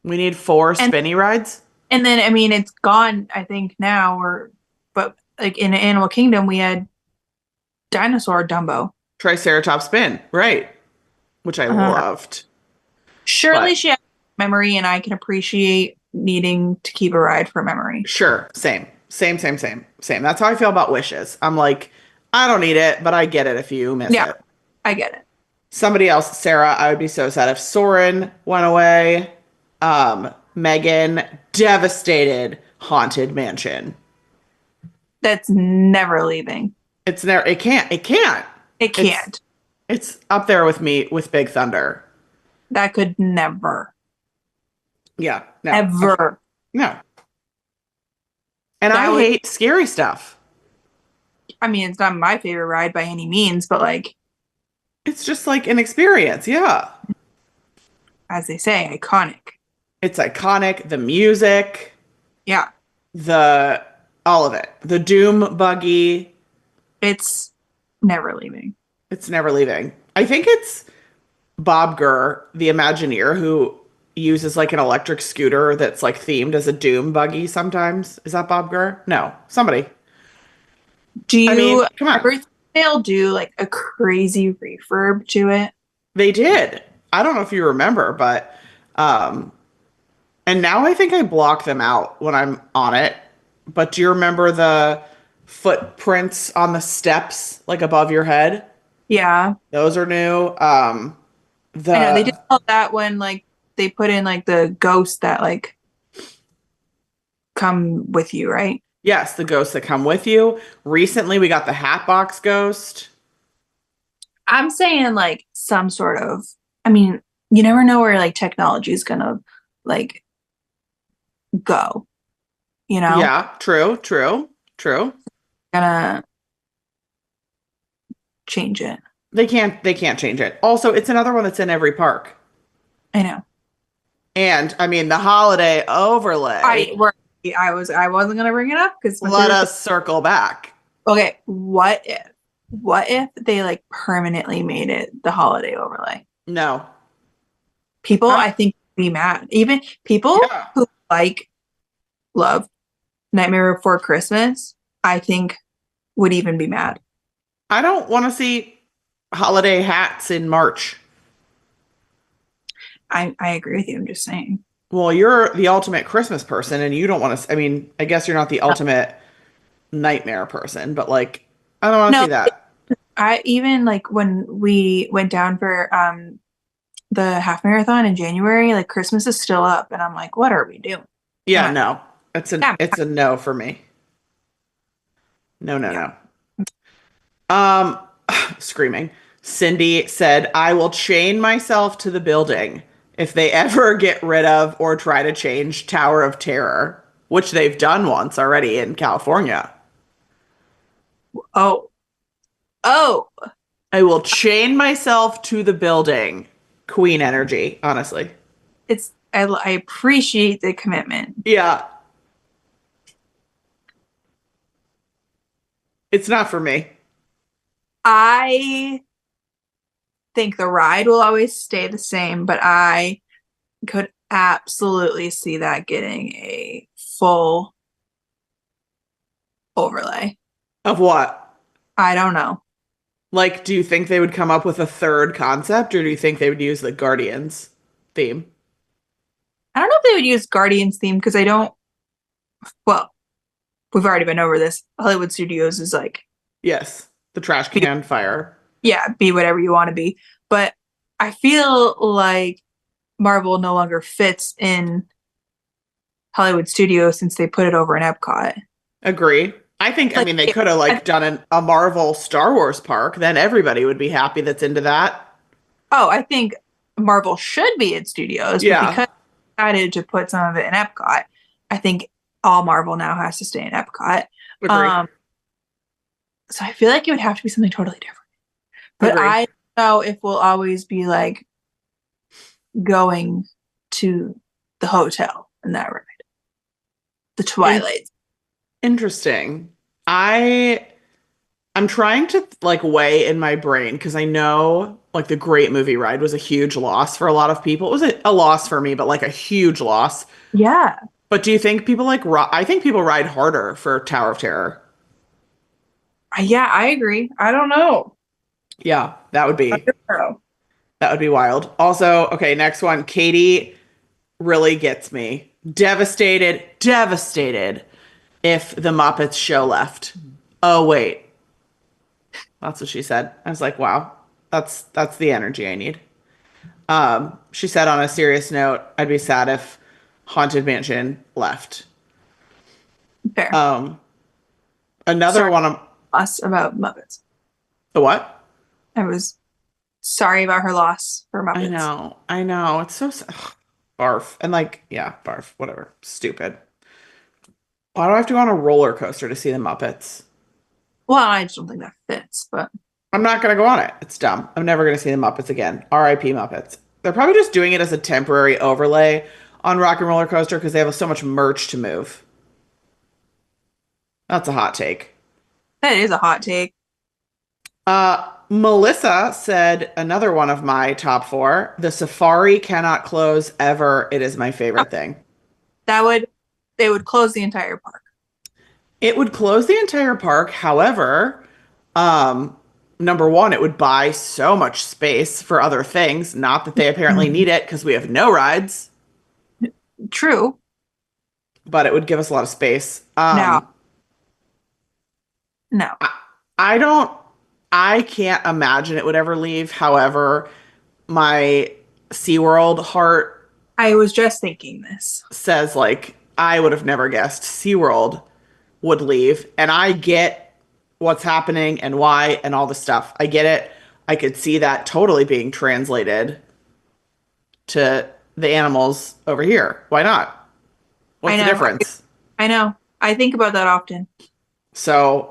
We need four And spinny rides. and then I mean it's gone, I think now or but like in Animal Kingdom we had dinosaur Dumbo. Triceratops spin, right? Which I Uh, loved. surely But she has memory and I can appreciate needing to keep a ride for memory. sure, same. Same, same, same, same. That's how I feel about wishes. I'm like, I don't need it, but I get it if you miss Yeah, it. I get it. Somebody else, Sarah, I would be so sad if Soren went away. Megan, devastated, haunted mansion. That's never leaving. It's there. It can't. It It's can't. it's up there with me with Big Thunder. That could never, Yeah, no, ever. no. And I That would, hate scary stuff. I mean, it's not my favorite ride by any means, but like, It's just like an experience. Yeah. as they say, iconic. It's iconic. The music, Yeah, the all of it. The Doom buggy. it's never leaving. It's never leaving. I think it's Bob Gurr, the Imagineer, who uses like an electric scooter that's like themed as a Doom buggy sometimes. Is that Bob Gurr? No, somebody. Do I mean, you come on. ever think they'll do like a crazy refurb to it? They did. I don't know if you remember, but um and now I think I block them out when I'm on it. But do you remember the footprints on the steps like above your head? Yeah, Those are new. I know they did The all that when like they put in like the ghosts that like come with you, right? yes, the ghosts that come with you. Recently we got the Hatbox Ghost. I'm saying like some sort of, I mean, you never know where like technology is gonna like go, you know? Yeah, true, true, true. Gonna change it. They can't change it. Also, it's another one that's in every park. I know. And I mean the holiday I overlay. were I wasn't gonna bring it up because my Let favorite thing. us circle back. Okay, what if they like permanently made it the holiday overlay? No. People I'm I think would be mad. Even people yeah. who like love Nightmare Before Christmas, I think would even be mad. I don't want to see holiday hats in March. I agree with you. I'm just saying. Well, you're the ultimate Christmas person and you don't want to, I mean, I guess you're not the ultimate nightmare person, but like I don't want to No, see that. I even like when we went down for the half marathon in January, like Christmas is still up and I'm like, what are we doing? I'm Yeah, like, no. yeah, It's a no for me. No, no, yeah. no. Um, screaming. Cindy said, I will chain myself to the building if they ever get rid of or try to change Tower of Terror, which they've done once already in California. Oh, oh, I will chain myself to the building. Queen energy, honestly. I appreciate the commitment. Yeah, it's not for me. I think the ride will always stay the same, but I could absolutely see that getting a full overlay. Of what? I don't know. Like, do you think they would come up with a third concept, or do you think they would use the Guardians theme? I don't know if they would use Guardians theme because I don't, well, we've already been over this. Hollywood Studios is like, Yes, the trash be, can fire. yeah, be whatever you want to be. But I feel like Marvel no longer fits in Hollywood Studios since they put it over in Epcot. Agree. I Like, mean, they could have like done a Marvel Star Wars park. Then everybody would be happy that's into that. oh, I think Marvel should be in studios, but Yeah, because they decided to put some of it in Epcot, I think all Marvel now has to stay in Epcot. agree. Um, so I feel like it would have to be something totally different. But Agree. I don't know if we'll always be like going to the hotel in that ride, the In Twilight. interesting. I I'm trying to like weigh in my brain because I know like the Great Movie Ride was a huge loss for a lot of people. It was a loss for me, but like a huge loss. Yeah. But do you think people I think people ride harder for Tower of Terror. Yeah, I agree. I don't know. Yeah, I don't know. that would be wild. Also, okay, next one. Katie really gets me. Devastated, devastated if the Muppets show left. Oh wait, that's what she said. I was like, wow, that's the energy I need. She said on a serious note, I'd be sad if Haunted Mansion left. Fair. Um, another Sorry one of us about Muppets. the what? I was sorry about her loss for Muppets. I know. It's so barf and like yeah, barf, whatever. Stupid. Why do I have to go on a roller coaster to see the Muppets? Well, I just don't think that fits, but I'm not gonna go on it. It's dumb. I'm never gonna see the Muppets again. R.I.P. Muppets. They're probably just doing it as a temporary overlay on Rock and Roller Coaster because they have so much merch to move. That's a hot take. that is a hot take. Melissa said another one of my top four. The safari cannot close ever. It is my favorite thing. That would they would close the entire park. It would close the entire park. However, number one, it would buy so much space for other things. Not that they apparently Mhm. need it because we have no rides, True. but it would give us a lot of space. No, no. I, I don't, I can't imagine it would ever leave. However, my SeaWorld heart I was just thinking this. says like I would have never guessed SeaWorld would leave. And I get what's happening and why and all the stuff. I get it. I could see that totally being translated to the animals over here. Why not? I What's the know. difference? I know. I think about that often. So,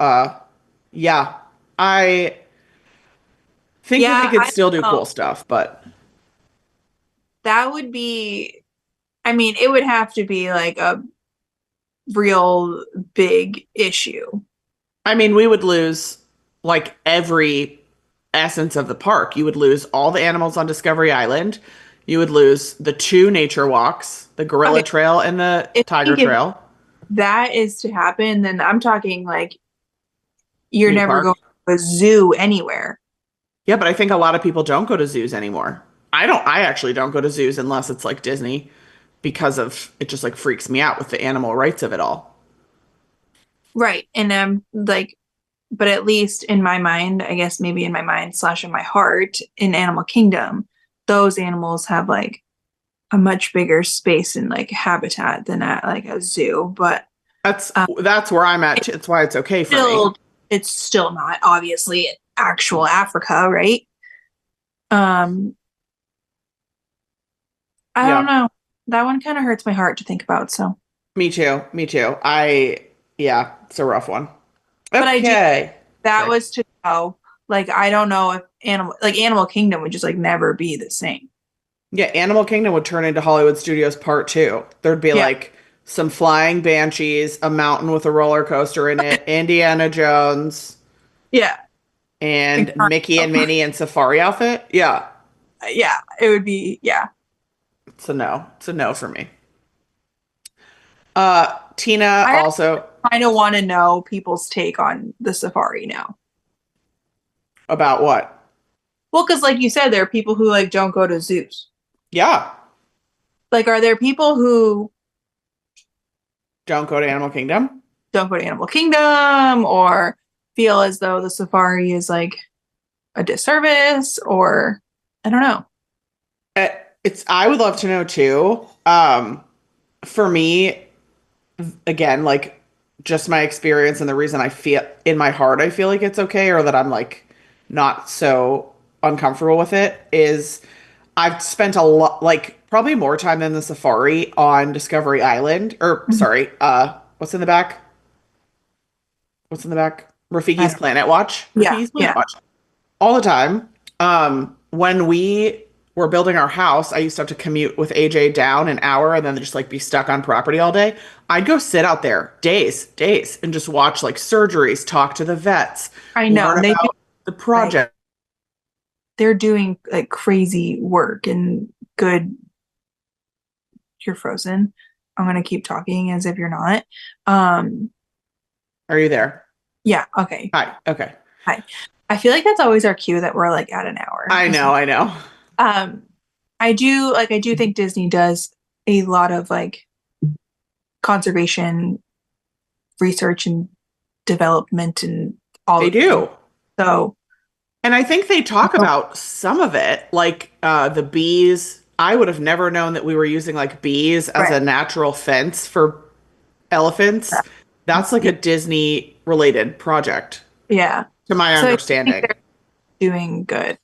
yeah, I think that they Yeah, could I still do don't cool know. stuff, but That would be, I mean, it would have to be like a real big issue. I mean, we would lose like every essence of the park. You would lose all the animals on Discovery Island. You would lose the two nature walks, the gorilla Okay, trail and the if I tiger think if trail. that is to happen, then I'm talking like you're New never going park. to a zoo anywhere. Yeah, but I think a lot of people don't go to zoos anymore. I actually don't go to zoos unless it's like Disney because of it just like freaks me out with the animal rights of it all. right. And like, but at least in my mind, I guess maybe in my mind slash in my heart, in Animal Kingdom, those animals have like a much bigger space and like habitat than at like a zoo. But That's um, that's where I'm at. It's why it's okay for me. still, it's still not obviously actual Africa, right? Um, I don't Yeah, know. That one kind of hurts my heart to think about. So, me too. Me too. Yeah, it's a rough one. but I do. Okay. That Sorry. was to go. Like, I don't know if Animal Kingdom would just like never be the same. Yeah, Animal Kingdom would turn into Hollywood Studios Part 2. There'd be Yeah, like some flying banshees, a mountain with a roller coaster in it, Indiana Jones, yeah, and exactly. Mickey and Minnie in safari outfit. Yeah, Yeah, it would be. Yeah, it's a no. It's a no for me. Tina I also kind of want to know people's take on the safari now. about what? Well, because like you said, there are people who like don't go to zoos. Yeah, Like, are there people who don't go to Animal Kingdom. don't go to Animal Kingdom or feel as though the safari is like a disservice or I don't know. Uh, It's I would love to know too. For me, again, like just my experience and the reason I feel in my heart I feel like it's okay or that I'm like not so uncomfortable with it is I've spent a lot like probably more time than the safari on Discovery Island or Mhm. sorry, what's in the back? What's in the back? I Rafiki's don't. Planet Watch. Yeah, Rafiki's Planet yeah. Watch. All the time. When we were building our house, I used to have to commute with AJ down an hour and then just like be stuck on property all day. I'd go sit out there days, and just watch like surgeries, talk to the vets, I know. learn And they do about the like project. they're doing like crazy work and good. You're frozen. I'm gonna keep talking as if you're not. Um, Are you there? yeah, okay. Hi. Okay. Hi. I feel like that's always our cue that we're like at an hour. I know, I know. Um, I do think Disney does a lot of like conservation research and development and all They of the things. do. So And I think they talk about some of it, like the bees. I would have never known that we were using like bees as right. a natural fence for elephants. That's like Yeah. a Disney related project, Yeah. to my So I think understanding. they're doing good.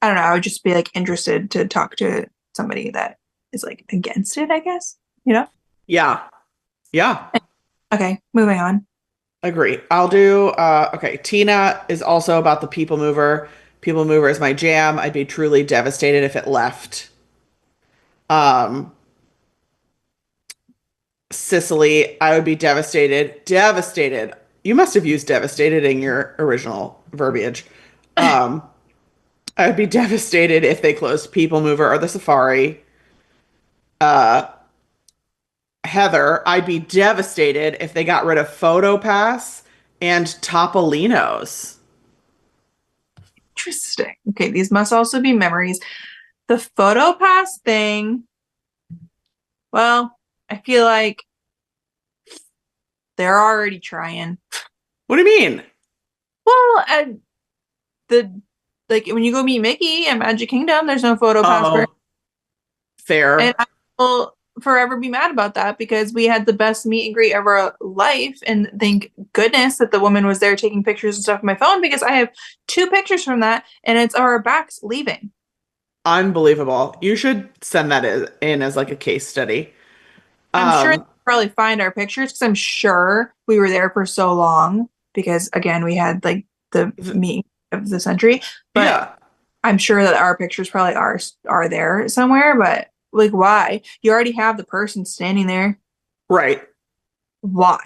I don't know. I would just be like interested to talk to somebody that is like against it, I guess. You know? Yeah. Yeah. Okay, moving on. Agree. I'll do okay. Tina is also about the People Mover. People Mover is my jam. I'd be truly devastated if it left. Um, Sicily, I would be devastated. Devastated. You must have used devastated in your original verbiage. Um, I would be devastated if they closed People Mover or the Safari. Heather, I'd be devastated if they got rid of PhotoPass and Topolino's. Interesting. Okay, these must also be memories. The photo pass thing, well, I feel like they're already trying. What do you mean? Well, and the like when you go meet Mickey at Magic Kingdom, there's no photo pass for, Oh, and fair. I will forever be mad about that because we had the best meet and greet of our life, and thank goodness that the woman was there taking pictures and stuff on my phone because I have two pictures from that, and it's our backs leaving. Unbelievable. You should send that in as like a case study. I'm sure they Um, probably find our pictures because I'm sure we were there for so long because again we had like the th- meeting of the century, but yeah, I'm sure that our pictures probably are there somewhere. But like, why? You already have the person standing there. right. Why?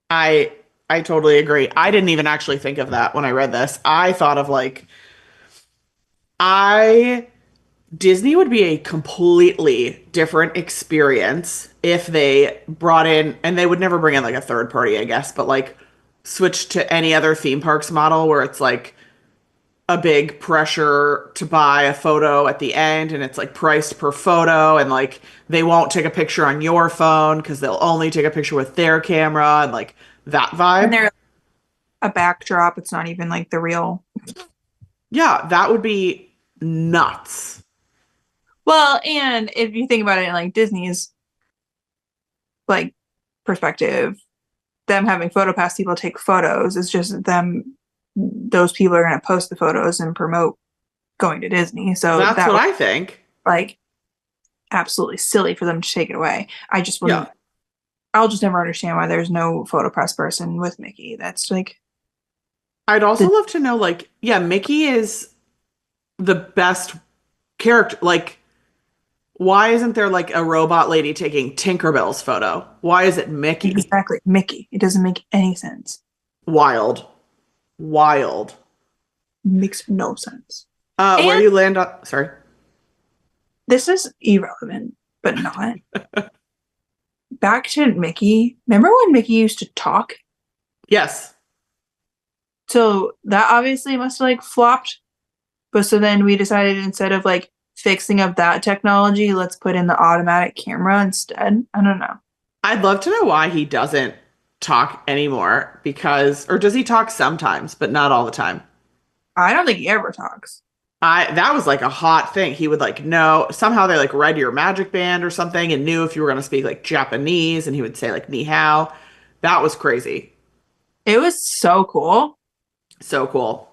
I I totally agree. I didn't even actually think of that when I read this. I thought of like I Disney would be a completely different experience if they brought in, and they would never bring in like a third party, I guess, but like switch to any other theme parks model where it's like a big pressure to buy a photo at the end and it's like priced per photo and like they won't take a picture on your phone because they'll only take a picture with their camera and like that And vibe. they're a backdrop. It's not even like the real. Yeah, that would be nuts. Well, and if you think about it in like Disney's like perspective, them having PhotoPass people take photos. It's just them, those people are going to post the photos and promote going to Disney. So That's that what was I think. like absolutely silly for them to take it away. I just Yeah. wouldn't, I'll just never understand why there's no PhotoPass person with Mickey. That's like I'd also the love to know, like, yeah, Mickey is the best character. Like, why isn't there like a robot lady taking Tinkerbell's photo? Why is it Mickey? exactly Mickey. It doesn't make any sense. Wild. Wild. It makes no sense. Where do And you land on? Sorry. this is irrelevant, but not. Back to Mickey. Remember when Mickey used to talk? Yes. So that obviously must have like flopped. But so then we decided instead of like fixing up that technology, let's put in the automatic camera instead. I don't know. I'd love to know why he doesn't talk anymore because, or does he talk sometimes, but not all the time? I don't think he ever talks. That was like a hot thing. He would like know somehow they like read your magic band or something and knew if you were going to speak like Japanese and he would say like ni hao. That was crazy. It was so cool. So cool.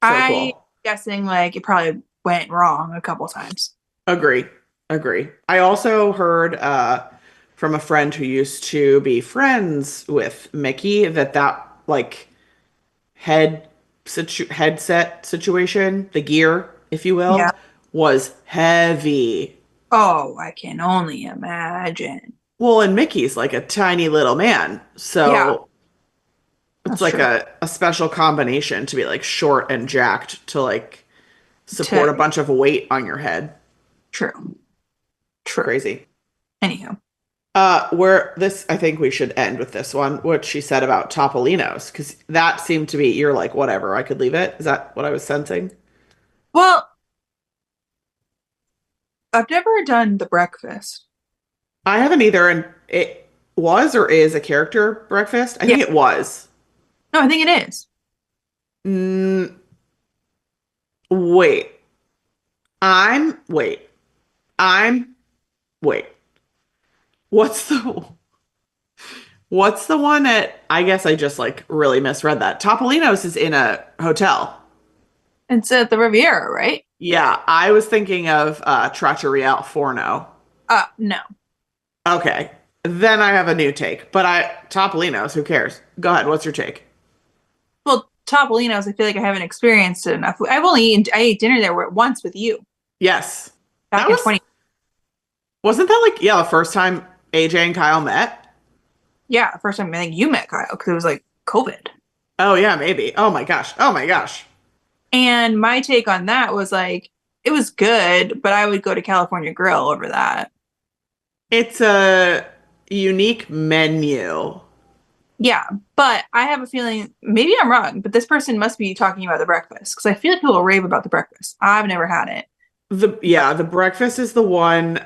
So I cool. guessing like it probably went wrong a couple times. Agree. Agree. I also heard from a friend who used to be friends with Mickey that like headset situation, the gear, if you Yeah. will, was heavy. Oh, I can only imagine. Well, and Mickey's like a tiny little man, Yeah, so it's that's like true. a special combination to be like short and jacked to like support To a bunch of weight on your head. true. True. Crazy. Anywho. Where this, I think we should end with this one, what she said about Topolino's, because that seemed to be, you're like, whatever, I could leave it. Is that what I was sensing? Well, I've never done the breakfast. I haven't either, and it was or is a character breakfast. I Yeah. think it was. No, I think it is. Mm, wait. Wait. I'm, wait. What's the, what's the one at, I guess I just like really misread that. Topolino's is in a hotel. It's at the Riviera, right? Yeah, I was thinking of Trattoria al Forno. No. Okay. Then I have a new take. But Topolino's, who cares? Go ahead. What's your take? Well, Topolino's, I feel like I haven't experienced it enough. I ate dinner there once with you Yes. That back in was, 20. wasn't that like, yeah, the first time AJ and Kyle met? Yeah, first time I think you met Kyle because it was like COVID. Oh, yeah, maybe. Oh my gosh. Oh my gosh. And my take on that was like, it was good, but I would go to California Grill over that. It's a unique menu. Yeah, but I have a feeling maybe I'm wrong, but this person must be talking about the breakfast because I feel like people rave about the breakfast. I've never had it. The breakfast is the one.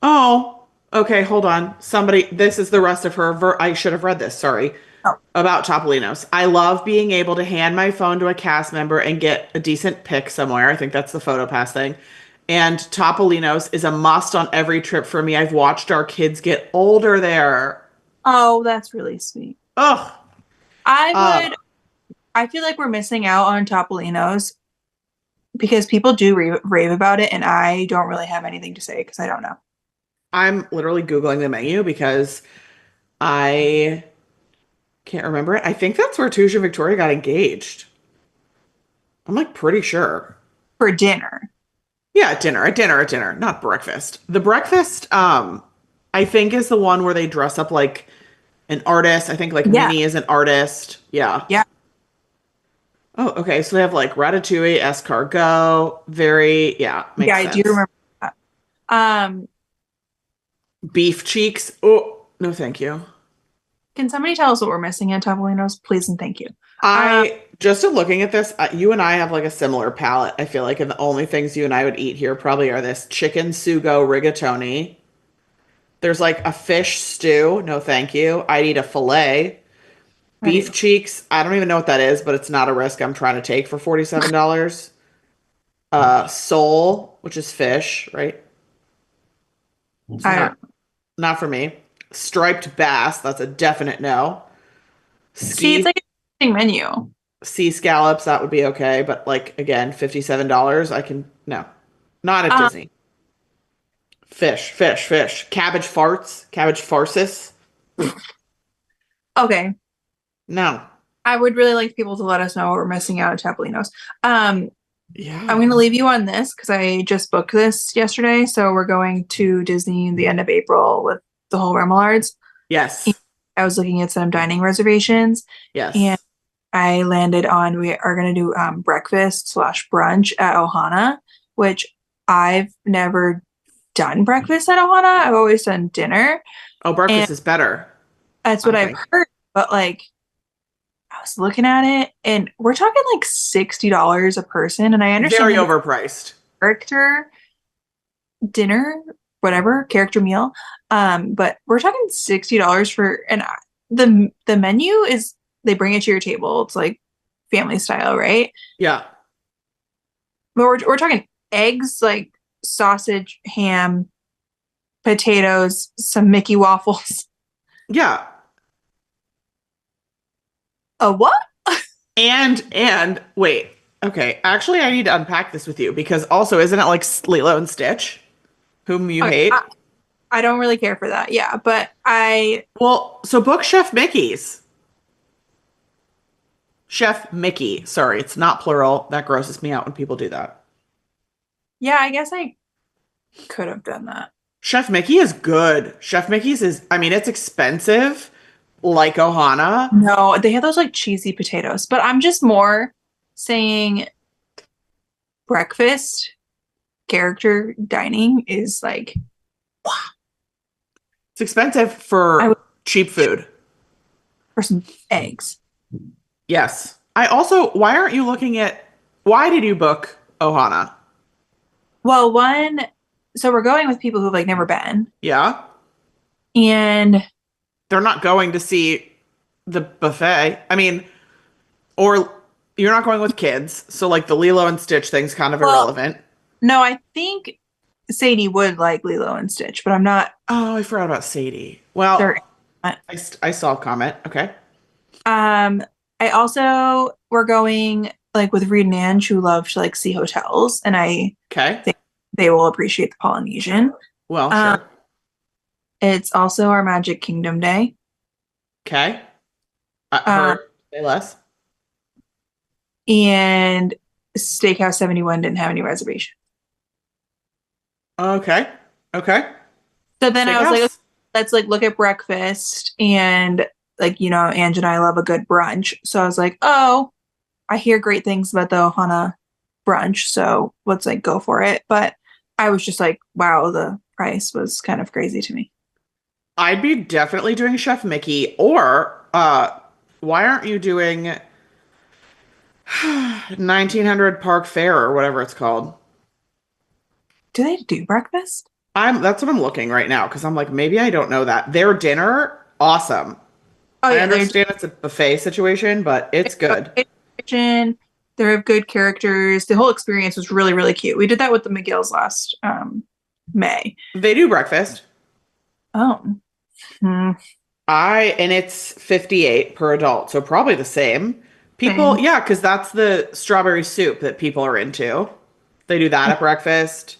Oh, okay, hold on. Somebody, this is the rest of her. I should have read this. Sorry. Oh, About Topolinos. I love being able to hand my phone to a cast member and get a decent pic somewhere. I think that's the photo pass thing. And Topolinos is a must on every trip for me. I've watched our kids get older there. oh, that's really sweet. Ugh. I Uh, would. I feel like we're missing out on Topolino's because people do rave about it, and I don't really have anything to say because I don't know. I'm literally Googling the menu because I can't remember it. I think that's where Tuja and Victoria got engaged. I'm like pretty sure. For dinner. Yeah, at dinner, not breakfast. The breakfast, I think is the one where they dress up like an artist. I think like Yeah, Minnie is an artist. Yeah. yeah, Oh, okay. So they have like ratatouille, escargot. Very, yeah, yeah. makes I do sense. remember that. Um, Beef cheeks. Oh, no, thank you. can somebody tell us what we're missing at Topolino's, please and thank you. I just looking at this, you and I have like a similar palate. I feel like, and the only things you and I would eat here probably are this chicken sugo rigatoni. There's like a fish stew. No, thank you. I'd eat a fillet. How do you? Beef cheeks. I don't even know what that is, but it's not a risk I'm trying to take for $47. Sole, which is fish, right? I Not don't. not for me. Striped bass, that's a definite no. See, it's Ski like an interesting menu. sea scallops, that would be okay, but like again, $57, I can no. Not at Um, Disney. Fish, fish, fish. Cabbage farts, cabbage farces. okay. No. I would really like people to let us know what we're missing out at Tapolinos. Um, I'm Yeah. going to leave you on this because I just booked this yesterday. So we're going to Disney the end of April with the whole Remolards. And Yes. I was looking at some dining reservations and Yes. I landed on we are going to do breakfast slash brunch at Ohana, which I've never done breakfast at Ohana. I've always done dinner. Oh, And breakfast is better, that's what I I've think. heard. But like, I was looking at it and we're talking like $60 a person. And I understand Very that it's overpriced. character dinner, whatever, character meal. But we're talking $60 for and the menu is they bring it to your table. It's like family style, right? Yeah. But we're talking eggs, like sausage, ham, potatoes, some Mickey waffles. Yeah. A what? And wait. Okay. Actually, I need to unpack this with you because also isn't it like Lilo and Stitch, whom you Okay, hate? I don't really care for that. Yeah, but I Well, so book Chef Mickey's. Chef Mickey. Sorry, it's not plural. That grosses me out when people do that. yeah, I guess I could have done that. Chef Mickey is good. Chef Mickey's is, I mean, it's expensive, like Ohana. No, they have those like cheesy potatoes, but I'm just more saying breakfast character dining is like It's expensive I would for cheap food. for some eggs. Yes. I also, why aren't you looking at, why did you book Ohana? Well, one, so we're going with people who've like never been, Yeah. and They're not going to see the buffet. I mean, or you're not going with kids. So, like, the Lilo and Stitch thing's kind of well, irrelevant. no, I think Sadie would like Lilo and Stitch, but I'm not Oh, I forgot about Sadie. Well, certain. I saw a comment. Okay. Um, I also we're going like with Reed and Ange who love to like see hotels, and I Okay. think they will appreciate the Polynesian. Well, Um, sure. it's also our Magic Kingdom Day. Okay. Um, Heard. Say less. and Steakhouse 71 didn't have any reservation. Okay. Okay. So then I was like, okay, Steakhouse? let's like look at breakfast and like, Ange and I love a good brunch. So I was like, oh, I hear great things about the Ohana brunch. So let's like go for it. But I was just like, wow, the price was kind of crazy to me. I'd be definitely doing Chef Mickey, or why aren't you doing 1900 Park Fair or whatever it's called? Do they do breakfast? That's what I'm looking right now because I'm like, maybe I don't know that. Their dinner, awesome. Oh I yeah, understand it's a buffet situation, but it's good. they're kitchen. They have good characters. The whole experience was really, really cute. We did that with the McGills last May. They do breakfast. Oh. Hmm. And it's 58 per adult, so probably the same. People, Same. yeah, because that's the strawberry soup that people are into. They do that at breakfast.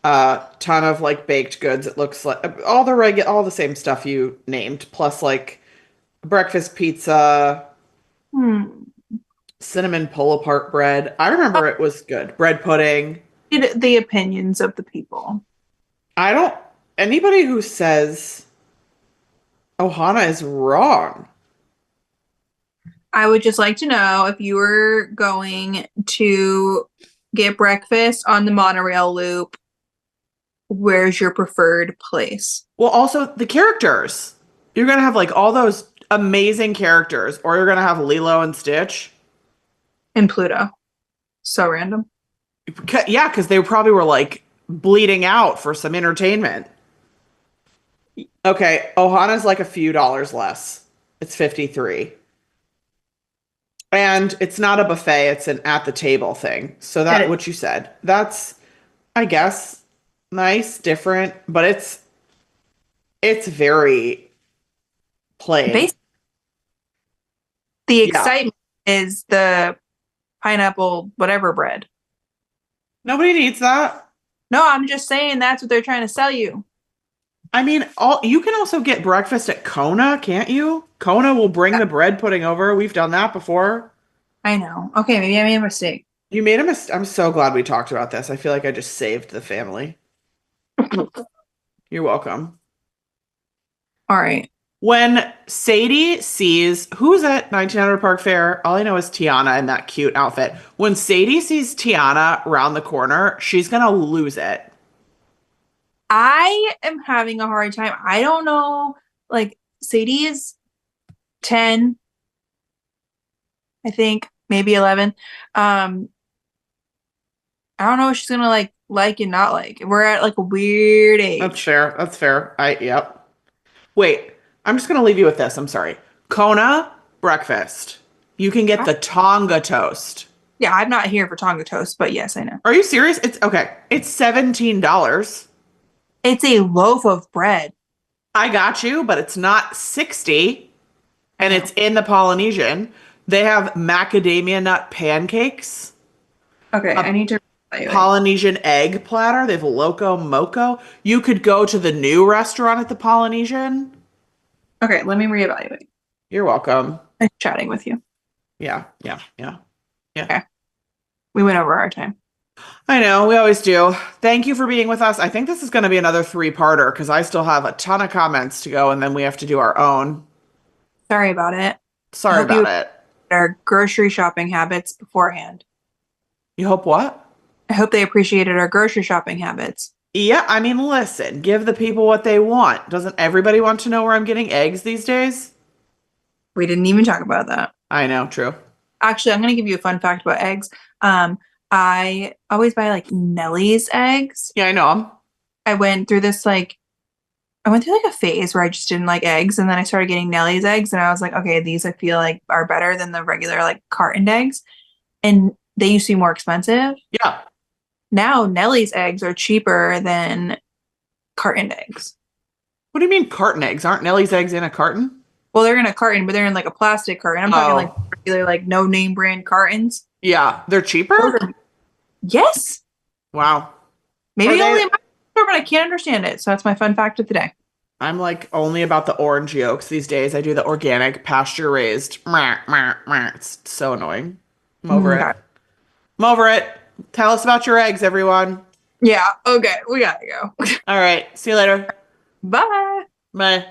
Ton of like baked goods. It looks like all the same stuff you named, plus like breakfast pizza, Hmm. cinnamon pull apart bread. I remember it was good. Bread pudding. The opinions of the people. I don't, anybody who says Ohana is wrong. I would just like to know if you were going to get breakfast on the monorail loop, where's your preferred place? Well, also the characters. You're gonna have like all those amazing characters, or you're gonna have Lilo and Stitch. In Pluto. So random. Yeah, because they probably were like bleeding out for some entertainment. Okay, Ohana's like a few dollars less. It's 53. And it's not a buffet, it's an at the table thing. So That that it what you said. That's I guess nice, different, but it's very plain. base the Yeah. excitement is the pineapple whatever bread. Nobody needs that. No, I'm just saying that's what they're trying to sell you. I mean, all you can also get breakfast at Kona, can't you? Kona will bring Yeah, the bread pudding over. We've done that before. I know. Okay, maybe I made a mistake. You made a mistake. I'm so glad we talked about this. I feel like I just saved the family. You're welcome. All right. When Sadie sees who's at 1900 Park Fair, all I know is Tiana in that cute outfit. When Sadie sees Tiana around the corner, she's gonna lose it. I am having a hard time. I don't know. Like Sadie is 10, I think, maybe 11. Um, I don't know if she's gonna like and not like. We're at like a weird That's age. fair. That's fair. Yep. Wait, I'm just gonna leave you with this. I'm sorry. Kona breakfast. You can get the Tonga toast. Yeah, I'm not here for Tonga toast, but yes, I know. Are you serious? It's okay. It's $17. It's a loaf of bread. I got you, but it's not 60 I and know. it's in the Polynesian. They have macadamia nut pancakes, Okay, a I need to evaluate. Polynesian egg platter. They have loco moco. You could go to the new restaurant at the Polynesian. Okay, let me reevaluate. You're welcome. Nice chatting with you. Yeah, yeah, yeah, yeah. Okay, we went over our time. I know, we always do. Thank you for being with us. I think this is going to be another three-parter because I still have a ton of comments to go and then we have to do our own. Sorry about it. I Sorry hope you about it. our grocery shopping habits beforehand. You hope what? I hope they appreciated our grocery shopping habits. Yeah, I mean, listen, give the people what they want. Doesn't everybody want to know where I'm getting eggs these days? We didn't even talk about that. I know, true. Actually, I'm going to give you a fun fact about eggs. I always buy like Nellie's eggs. Yeah, I know 'em. I went through this I went through like a phase where I just didn't like eggs, and then I started getting Nellie's eggs, and I was like, okay, these I feel like are better than the regular like cartoned eggs, and they used to be more expensive. Yeah. Now Nellie's eggs are cheaper than cartoned eggs. What do you mean carton eggs? Aren't Nellie's eggs in a carton? Well, they're in a carton, but they're in like a plastic carton. I'm talking like Oh, regular like no name brand cartons. yeah. They're Those cheaper? are yes, Wow. Are maybe only they? in my store, but I can't understand it. So that's my fun fact of the day. I'm like only about the orange yolks these days. I do the organic pasture raised. It's so annoying. I'm over it. Okay. I'm over it. Tell us about your eggs, everyone. Yeah. Okay. We gotta go. All right. See you later. Bye. Bye.